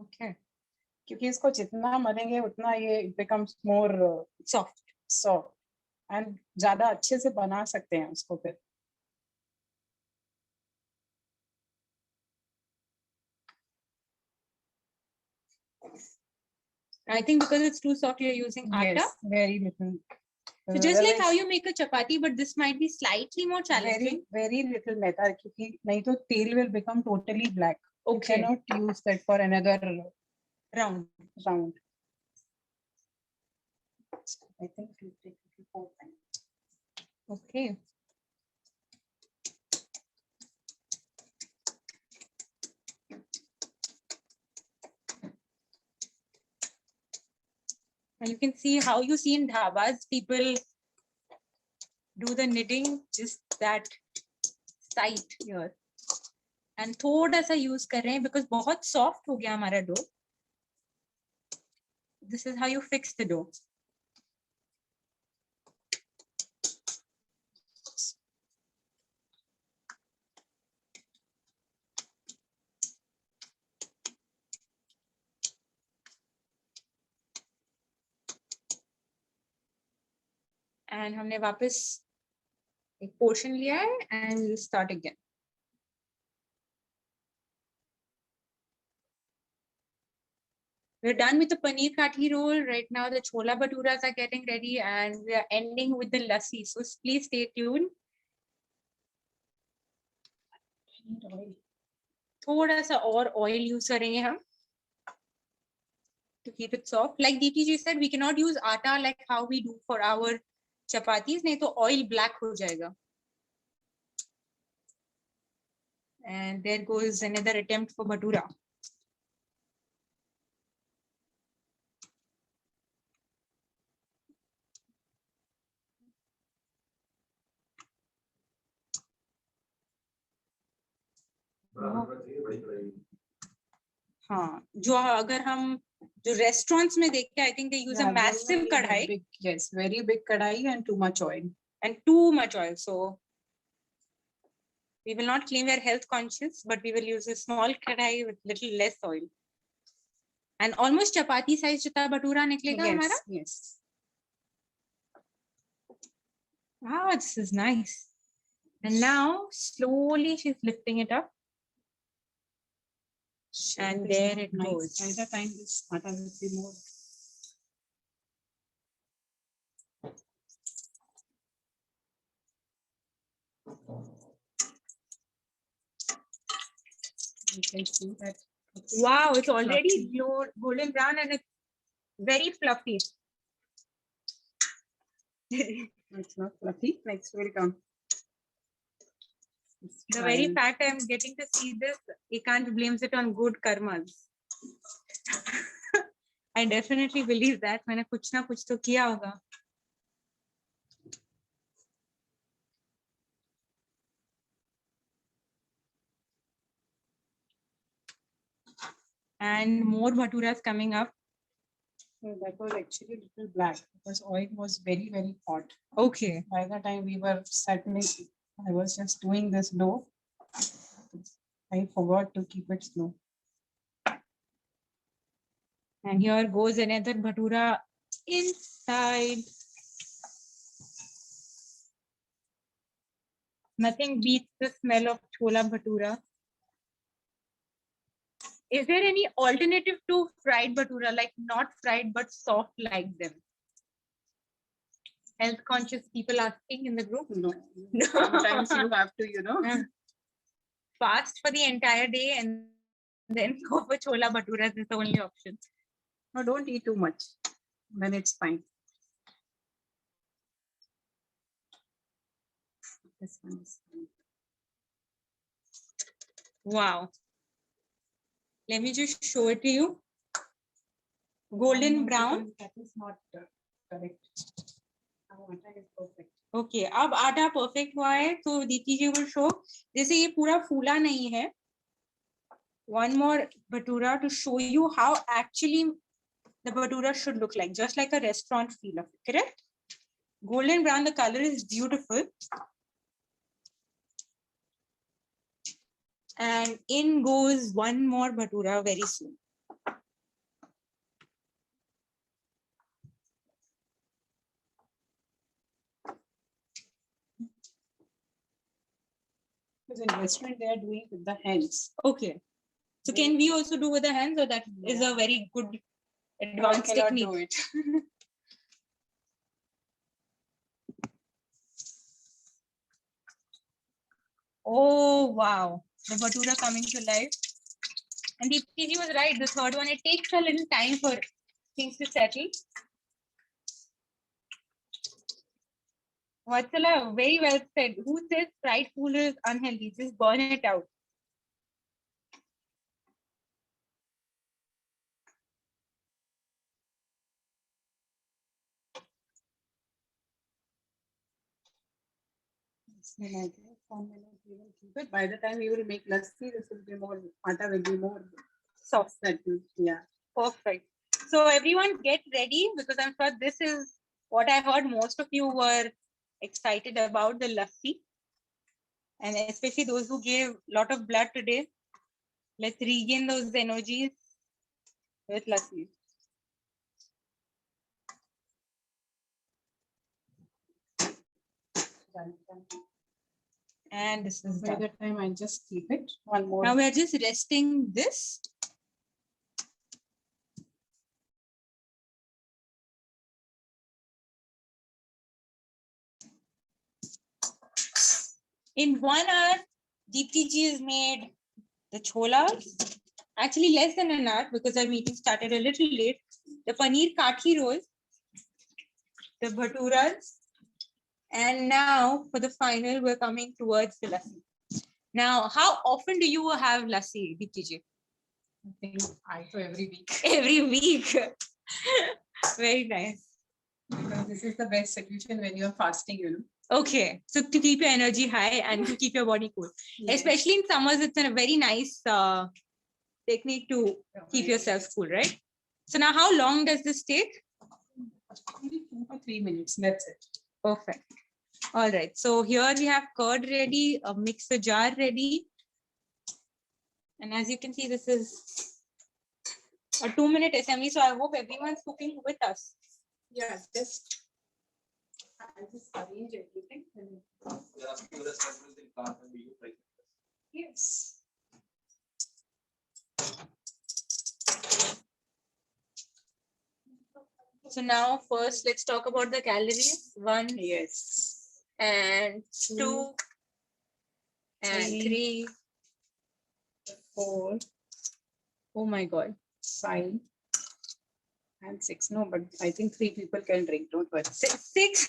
okay. क्योंकि इसको जितना मलेंगे उतना ये it becomes more Soft. soft and ज्यादा अच्छे से बना सकते हैं उसको फिर. I think because it's too soft, you're using atta. Yes, very little. So just like how Otherwise, you make a chapati, but this might be slightly more challenging. very little मैदा, क्योंकि नहीं तो तेल will become totally black. You Okay. cannot use that for another Round. round. I think it will take 4 times. Okay. And you can see how you see in dhabas, people do the knitting just that side here. And थोड़ा सा use कर रहे हैं because बहुत soft हो गया हमारा dough. This is how you fix the dough. And हमने वापस एक portion लिया है and we'll start again. We're done with the paneer kathi roll. Right now the chola bhaturas are getting ready and we are ending with the lassi. So please stay tuned. थोड़ा सा और oil use करेंगे हम to keep it soft. Like Deepti ji said, we cannot use atta like how we do for our chapatis, नहीं तो oil black हो जाएगा. And there goes another attempt for bhatura. हाँ, जो अगर हम जो restaurants में देखते हैं, I think they use a massive kadhai. Big, yes, very big kadai and too much oil. And too much oil. So we will not claim we are health conscious, but we will use a small kadai with little less oil. And almost chapati size जितना भटूरा निकलेगा हमारा. Yes. Wow, this is nice. And now slowly she's lifting it up. And there it goes. By the time this atta will be more. You can see that. it's Wow, it's already fluffy. golden brown and it's very fluffy. It's not fluffy. Next will come. The very fact I'm getting to see this, Ekant blames it on good karmas. I definitely believe that. मैंने कुछ ना कुछ तो किया होगा. And more bhaturas coming up. So that was actually a little black because oil was very, very hot. Okay. By the time we were settling, I was just doing this dough. I forgot to keep it slow. And here goes another bhatura inside. Nothing beats the smell of chola bhatura. Is there any alternative to fried bhatura, like not fried but soft like them? Health conscious people asking in the group. No, sometimes you have to, Fast for the entire day and then go for chola bhaturas is the only option. no, don't eat too much. Then it's fine. This one is fine. Wow. Let me just show it to you. Golden brown. That is not correct. Our atta is perfect. Okay अब आटा perfect हुआ है तो दीप्ति जी will show जैसे ये पूरा फूला नहीं है. One more bhatura to show you how actually the bhatura should look like, just like a restaurant feel of it, correct? Golden brown, the color is beautiful. And in goes one more bhatura very soon. Because in restaurant they are doing with the hands. Okay. So can we also do with the hands, or that is a very good advanced cannot technique? do it. Oh, wow. The bhatura coming to life. And Deepti ji was right. The third one, it takes a little time for things to settle. Vatsala, very well said. Who says fried food is unhealthy? Just burn it out. And I think 1 minute we will keep it. By the time we will make lassi, this will be more, atta will be more Soft. settled. Yeah. Perfect. So everyone get ready because I'm sure this is what I heard most of you were excited about, the lassi. And especially those who gave a lot of blood today. Let's regain those energies with lassi. And this is By done. that time I just keep it. One more. Now we're just resting this. In 1 hour, Deepti ji has made the cholas. Actually, less than an hour because our meeting started a little late. The paneer kathi rolls, the bhaturas, and now for the final, we're coming towards the lassi. Now, how often do you have lassi, Deepti ji? I think I do every week. Every week. Very nice. Because this is the best solution when you're fasting. Okay, so to keep your energy high and to keep your body cool, Yes. especially in summers, it's a very nice technique to keep yourself cool, right? So now, how long does this take? Maybe 2 or 3 minutes. That's it. Perfect. All right. So here we have curd ready, a mixer jar ready, and as you can see, this is a 2-minute assembly. So I hope everyone's cooking with us. Yeah, just I'll just arrange everything. Yes. So now, first, let's talk about the calories. 1 Yes. and 2 and 3. 4, Oh my God. 5, And 6. No, but I think 3 people can drink. Don't worry. Six.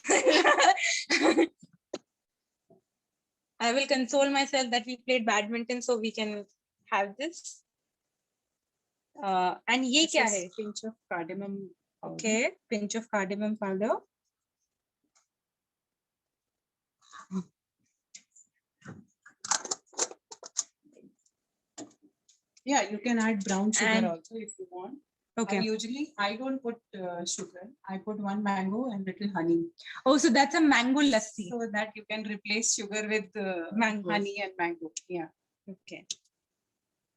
I will console myself that we played badminton, so we can have this. And ye This kya is hai? pinch of cardamom. powder. Okay, pinch of cardamom powder. Yeah, you can add brown sugar And- also if you want. Okay. I don't put sugar. I put 1 mango and little honey, Oh, so that's a mango lassi. so that you can replace sugar with Mangoes. honey and mango. Yeah. Okay.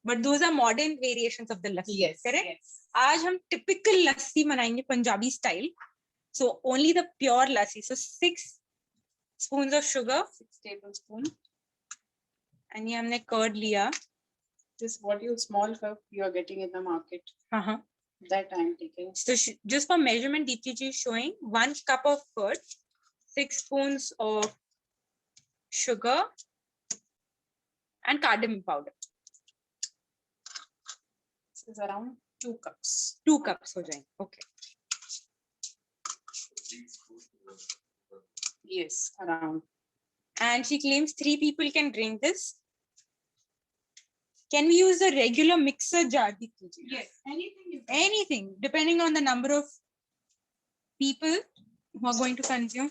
But those are modern variations of the lassi. Yes. Correct? Yes. आज हम typical lassi बनाएंगे Punjabi style. So only the pure lassi. So 6 spoons of sugar. 6 tablespoons. And ये हमने curd लिया. This what you small cup you are getting in the market. Uh-huh. That I am taking. So just for measurement, DTG is showing 1 cup of curd, 6 spoons of sugar, and cardamom powder. This is around 2 cups. 2 cups हो जाएंगे. Okay. Yes, around. And she claims 3 people can drink this. Can we use a regular mixer jar, DTG? Yes, anything you can. Anything, depending on the number of people who are going to consume.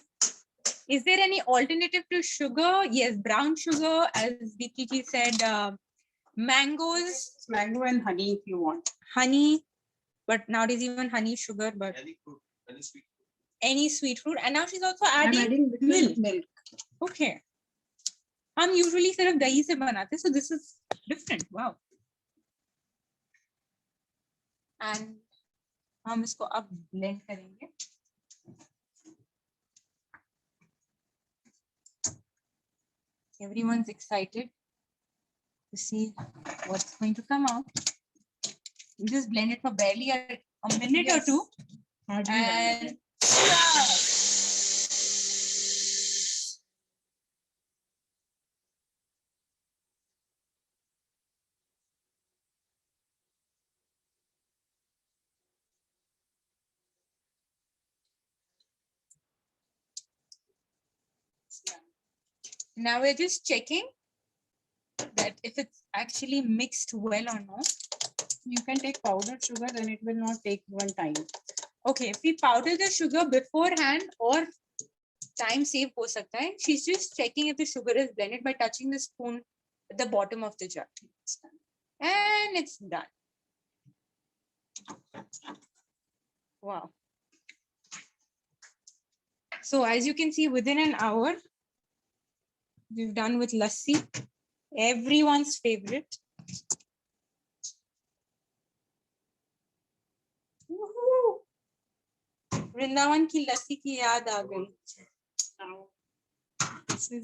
Is there any alternative to sugar? Yes, brown sugar, as DTG said, mangoes, It's mango and honey if you want. honey, but nowadays even honey is sugar, but Any fruit, any sweet. any sweet fruit. And now she's also I'm adding, adding little milk. okay. हम usually सिर्फ दही से बनाते हैं, so this is different. Wow. And हम इसको अब blend करेंगे. Everyone's excited to see what's going to come out. You just blend it for barely a minute Yes. or two, Hardly one and minute. now we're just checking that if it's actually mixed well or not. You can take powdered sugar, then it will not take one time. Okay, if we powder the sugar beforehand or time save ho sakta hai. She's just checking if the sugar is blended by touching the spoon at the bottom of the jar. And it's done. Wow. So as you can see, within an hour, we've done with lassi, everyone's favorite. Woohoo! Vrindavan ki lassi ki yaad aa gayi.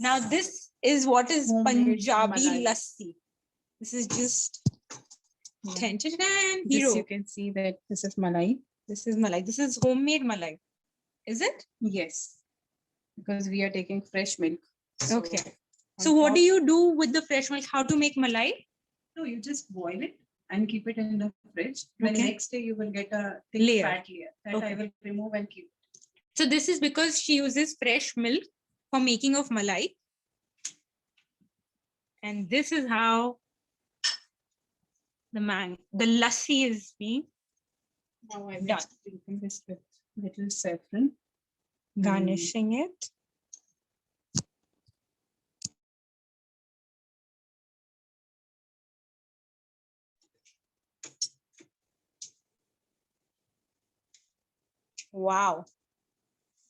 Now this is what is Homemade Punjabi malai. lassi. This is just ten This hero. you can see that this is malai. This is malai. This is homemade malai. Is it? Yes, because we are taking fresh milk. So Okay. on So what top- do you do with the fresh milk? How to make malai? No, you just boil it and keep it in the fridge. Then Okay. next day you will get a thick Layer. fat layer that Okay. I will remove and keep. So this is because she uses fresh milk for making of malai. And this is how the lassi is being Now I Done. will sprinkle this with little saffron. garnishing it. Wow.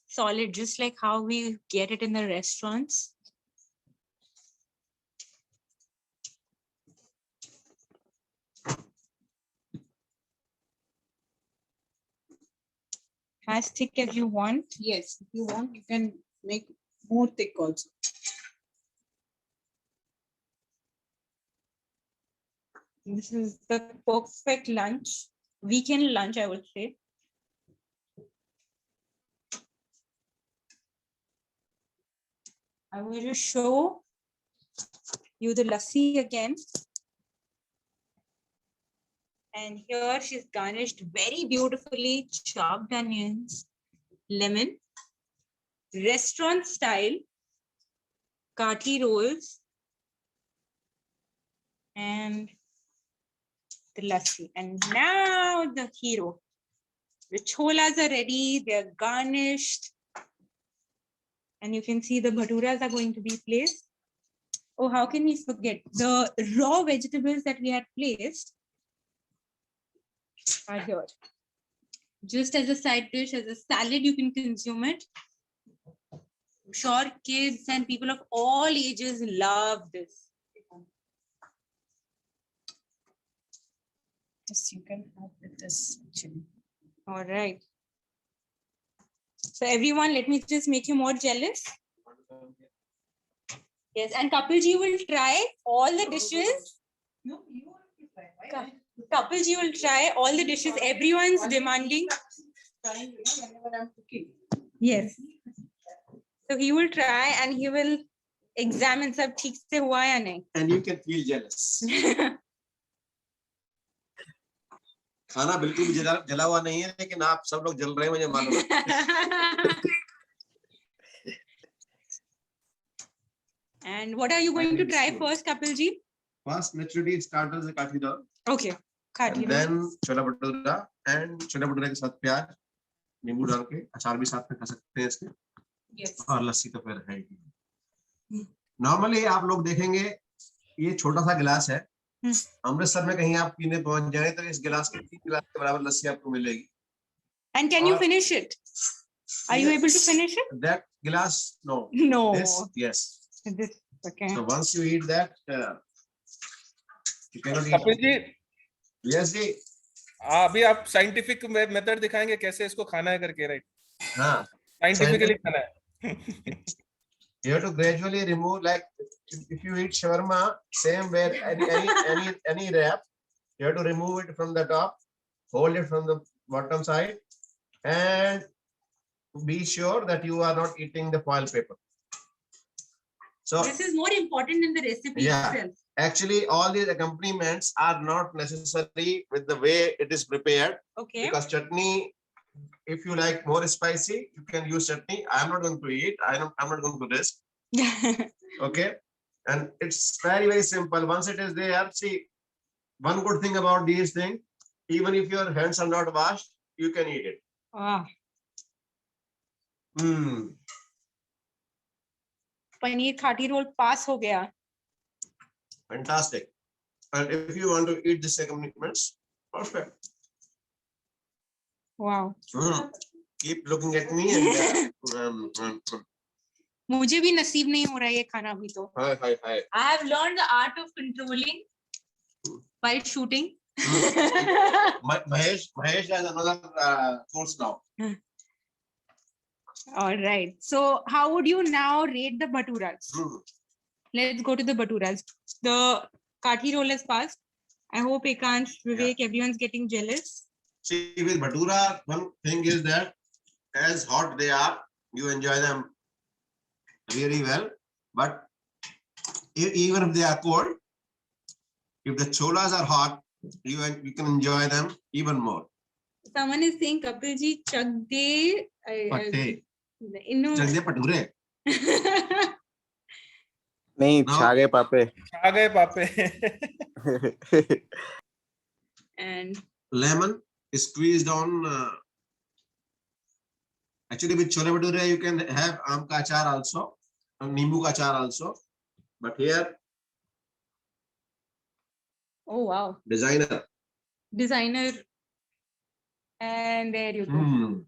Solid, just like how we get it in the restaurants. As thick as you want. Yes, if you want, you can make more thick also. This is the perfect lunch, weekend lunch, I would say. I will just show you the lassi again. And here she's garnished very beautifully chopped onions, lemon, restaurant style kathi rolls, and the lassi. And now the hero. The cholas are ready, they're garnished. And you can see the bhaturas are going to be placed. Oh, how can we forget? The raw vegetables that we had placed are here. Just as a side dish, as a salad, you can consume it. I'm sure kids and people of all ages love this. This you can have with this actually. All right. So everyone, let me just make you more jealous. Yes, and Kapilji will try all the dishes. Kapilji will try all the dishes. Everyone's demanding. Whenever I'm cooking. Yes. So he will try and he will examine सब ठीक से हुआ या नहीं. And you can feel jealous. खाना बिल्कुल भी जला हुआ नहीं है, लेकिन आप सब लोग जल रहे हैं, मुझे मालूम है. And what are you going to try first, Kapilji? First, naturally, starters the kathi dal. Okay. Kathi And then chola bhatura, and chola bhatura के साथ प्याज, नींबू डाल के अचार भी साथ में खा सकते हैं इसके. Yes. और लस्सी तो फिर है ही. नॉर्मली आप लोग देखेंगे ये छोटा सा गिलास है. अमृतसर में कहीं आप पीने पहुंच जाए तो इस गिलास के 3 गिलास के बराबर लस्सी आपको मिलेगी. And can you finish it? Are you able to finish it? That glass, no. No. This, yes. This, okay. So once you eat that, you cannot Kapil eat. Ji, Yes, जी. अभी आप साइंटिफिक मेथड दिखाएंगे कैसे इसको खाना है करके, right? हाँ. Scientifically खाना है. You have to gradually remove, like if you eat shawarma, same way any wrap, you have to remove it from the top, hold it from the bottom side, and be sure that you are not eating the foil paper. So This is more important than the recipe Yeah. itself. actually, all these accompaniments are not necessary with the way it is prepared, Okay. because chutney, if you like more spicy, you can use chutney. I'm not going to eat. I'm not going to risk. Okay, and it's very simple. Once it is there, see, one good thing about these things, even if your hands are not washed, you can eat it. Wow. Paneer khati roll pass ho gaya. Fantastic. And if you want to eat this accompaniments, perfect. Wow. Keep looking at me and मुझे भी नसीब नहीं हो रहा है ये खाना अभी तो. hi. I have learned the art of controlling while shooting. Mahesh has another course now. All right. So how would you now rate the bhaturas? Let's go to the bhaturas. The kathi roll has passed. I hope Ekansh, Vivek, everyone's getting jealous. See, with bhatura, one thing is that as hot they are, you enjoy them really well. But even if they are cold, if the cholas are hot, you can enjoy them even more. Someone is saying, Kapilji, chagde. Patte. Inno. Chagde pature. नहीं No. छा गए पापे. आ गए पापे. And Lemon squeezed on. Actually, with chole bhature, you can have aam ka achar also, and nimbu ka achar also. But here, oh wow, designer. designer. And there you go.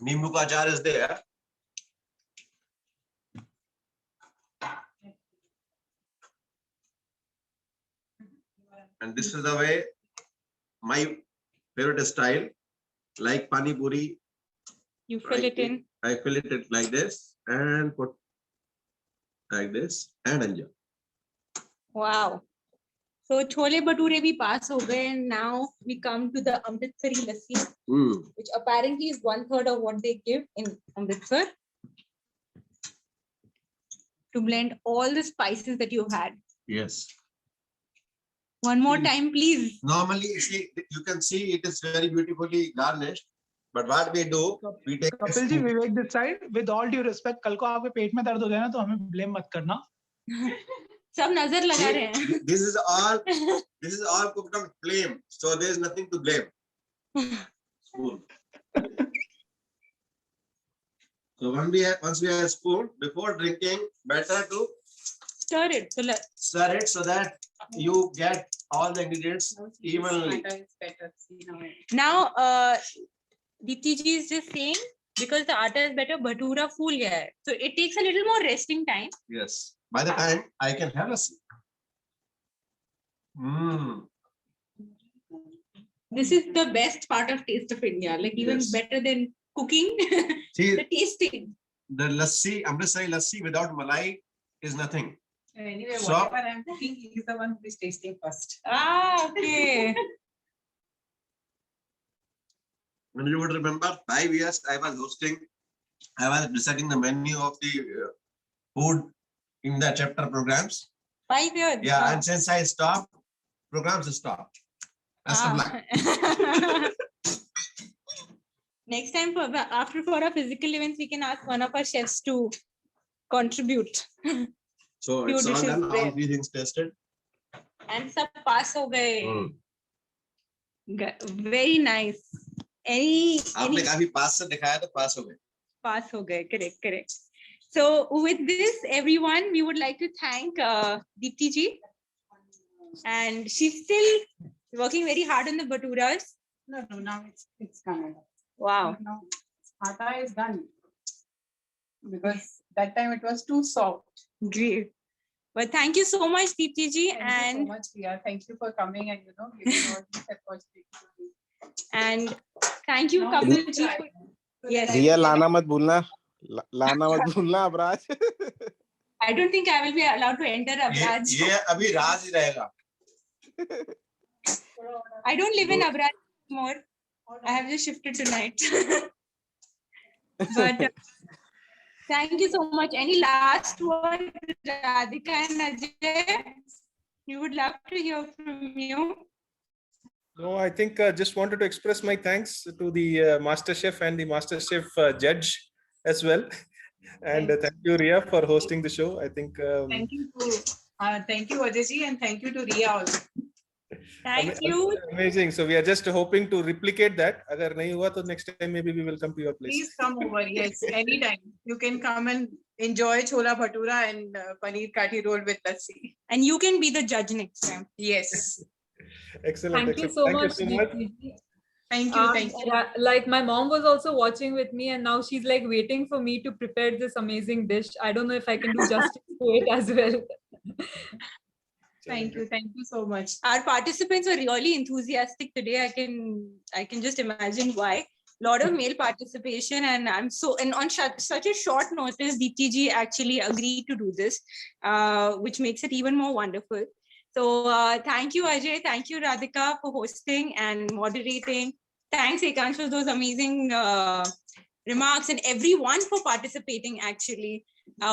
Nimbu ka achar is there. And this is the way, my favorite style, like pani puri. You fill it in. I fill it like this and put like this and enjoy. Wow. So chole bhature bhi pass ho gaye, and now we come to the Amritsari lassi, which apparently is 1/3 of what they give in Amritsar, to blend all the spices that you've had. Yes. One more time, please. Normally, see, you can see it is very beautifully garnished. But what we do, we take a Kapil ji, spoon. Vivek this side. With all due respect, कल को आपके पेट में दर्द हो जाए ना तो हमें blame मत करना. सब नजर लगा रहे हैं. See, this is all cooked on flame, so there is nothing to blame. Spoon. So once we have spoon, before drinking, better to Stir it. So stir it so that you get all the ingredients evenly. now, Deepti ji is just saying because the atta is better, bhatura फूल गया है. So it takes a little more resting time. Yes. By the time I can have a sip. This is the best part of Taste of India. Like even Yes. better than cooking, See, the tasting. the lassi, Amritsari lassi without malai is nothing. Anyway, So- whatever I'm cooking, he's the one who is tasting first. Ah, okay. When you would remember, 5 years I was deciding the menu of the food in the chapter programs. 5 years. Yeah, Wow. and since I stopped, programs stopped. Best of luck. Next time, after for our physical events, we can ask one of our chefs to contribute. So Few it's all dishes done, all there. 3 things tested. And sab pass ho gaye. Hmm. Very nice. Any आपने काफी पास से दिखाया तो पास हो गए. pass ho gaye. Correct. So with this, everyone, we would like to thank Deepti ji. And she's still working very hard on the bhaturas. No, now it's done. Wow. Now atta is done. Because that time it was too soft. Great. But thank you so much, Deepti ji. Thank you so And much, Priya. Thank you for coming and giving all these opportunities to me. and thank you, Now Kapil you ji. try. Yes. रिया लाना मत भूलना लाना मत भूलना Abraj. I don't think I will be allowed to enter Abraj. ये अभी राज ही रहेगा. I don't live in Abraj anymore. I have just shifted tonight. But thank you so much. Any last word, Radhika and Ajay? We would love to hear from you. No, I think just wanted to express my thanks to the Master Chef and the Master Chef judge as well. And thank you, Ria, for hosting the show. I think Thank you Ajay ji, and thank you to Ria also. Thank you. amazing. So we are just hoping to replicate that. Agar nahi hua, to next time maybe we will come to your place. Please come over. Yes, anytime. You can come and enjoy chola bhatura and paneer kathi roll with lassi. And you can be the judge next time. Yes. Excellent. Thank you excellent. so much. so much. Deepti ji. Thank you. Thank you. Yeah, like my mom was also watching with me, and now she's like waiting for me to prepare this amazing dish. I don't know if I can do justice to it as well. Thank you. Thank you so much. Our participants were really enthusiastic today. I can just imagine why. Lot of male participation, and on such a short notice, Deepti ji actually agreed to do this, which makes it even more wonderful. So thank you, Ajay. Thank you, Radhika, for hosting and moderating. Thanks, Ekansh, for those amazing remarks, and everyone for participating, actually.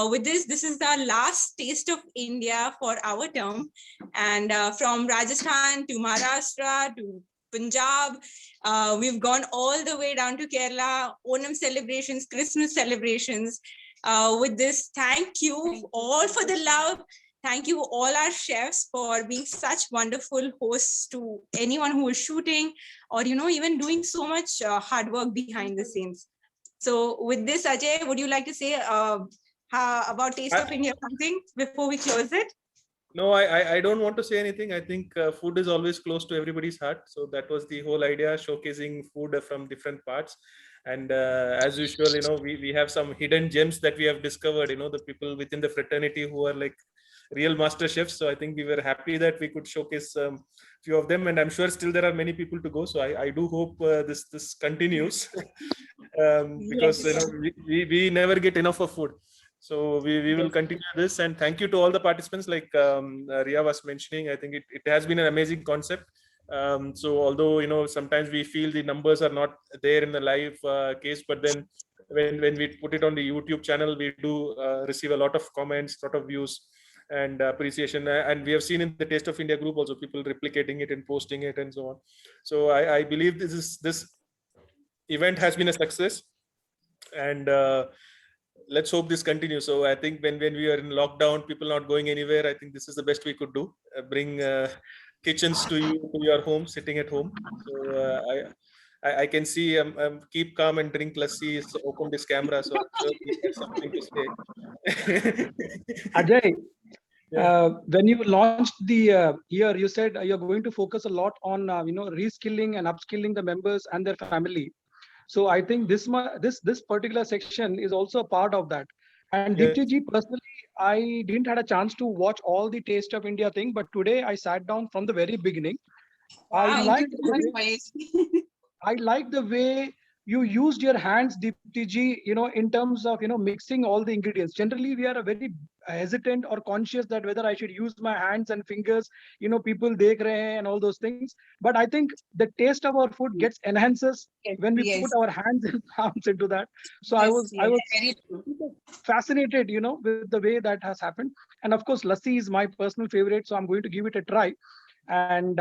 With this is the last Taste of India for our term. And from Rajasthan to Maharashtra to Punjab, we've gone all the way down to Kerala, Onam celebrations, Christmas celebrations. With this, thank you all for the love. Thank you all our chefs for being such wonderful hosts to anyone who is shooting or, even doing so much hard work behind the scenes. So with this, Ajay, would you like to say about Taste of India something before we close it? No, I don't want to say anything. I think food is always close to everybody's heart. So that was the whole idea, showcasing food from different parts. And as usual, we have some hidden gems that we have discovered, the people within the fraternity who are like real master chefs. So I think we were happy that we could showcase few of them, and I'm sure still there are many people to go. So I do hope this continues because we never get enough of food. So we will continue this, and thank you to all the participants. Like Ria was mentioning, I think it has been an amazing concept. So although sometimes we feel the numbers are not there in the live case, but then when we put it on the YouTube channel, we do receive a lot of comments, lot of views, and appreciation. And we have seen in the Taste of India group also people replicating it and posting it and so on. So I believe this event has been a success, and let's hope this continues. So I think when we are in lockdown, people not going anywhere, I think this is the best we could do. Bring kitchens to your home, sitting at home. So I can see keep calm and drink lassi. Open this camera, so I'm sure he has something to say. Ajay, Yeah. when you launched the year, you said you're going to focus a lot on reskilling and upskilling the members and their family. So I think this particular section is also a part of that. And Yeah. Deepti ji, personally, I didn't had a chance to watch all the Taste of India thing, but today I sat down from the very beginning. I Thank liked you so much, Mahesh. I like the way you used your hands, Deepti ji, in terms of, mixing all the ingredients. Generally, we are a very hesitant or conscious that whether I should use my hands and fingers, people dekh rahe hain and all those things. But I think the taste of our food gets enhances when we Yes. put our hands and palms into that. So I Yes, was yes, very true. fascinated, with the way that has happened. And of course, lassi is my personal favorite, so I'm going to give it a try. And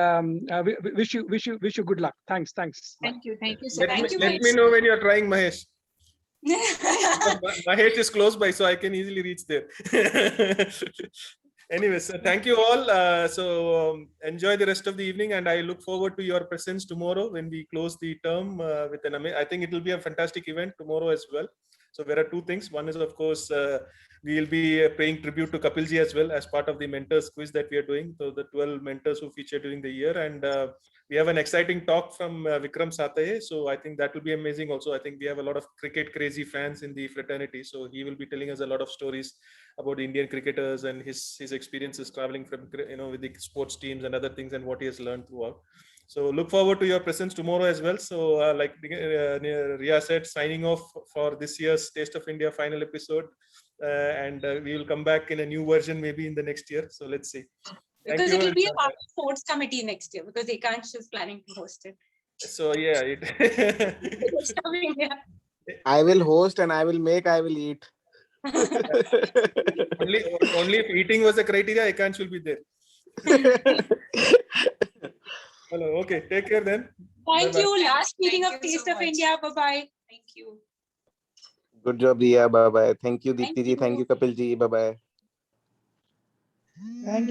wish you good luck. Thanks. Bye. Thank you so Let much. me know when you're trying, Mahesh. Mahesh is close by, so I can easily reach there. Anyways, thank you all. Enjoy the rest of the evening, and I look forward to your presence tomorrow when we close the term with an I think it will be a fantastic event tomorrow as well. So there are two things. One is, of course, we will be paying tribute to Kapilji as well as part of the mentors quiz that we are doing. So the 12 mentors who featured during the year, and we have an exciting talk from Vikram Sataye. So I think that will be amazing. Also, I think we have a lot of cricket crazy fans in the fraternity. So he will be telling us a lot of stories about Indian cricketers and his experiences traveling from with the sports teams and other things and what he has learned throughout. So look forward to your presence tomorrow as well. So like Ria said, signing off for this year's Taste of India final episode. And we will come back in a new version maybe in the next year. So let's see. Because it will be a part of sports committee next year because Ekansh is planning to host it. So yeah, I will host and I will make, I will eat. only if eating was the criteria, Ekansh will be there. Hello. Okay. Take care then. Thank Bye-bye. you. Last meeting Thank of you so Taste of much. India. Bye-bye. Thank you. Good job, Ria. Bye bye. Thank you, Thank Deepti ji. Thank you. you, Kapil ji. Bye bye. Thank you.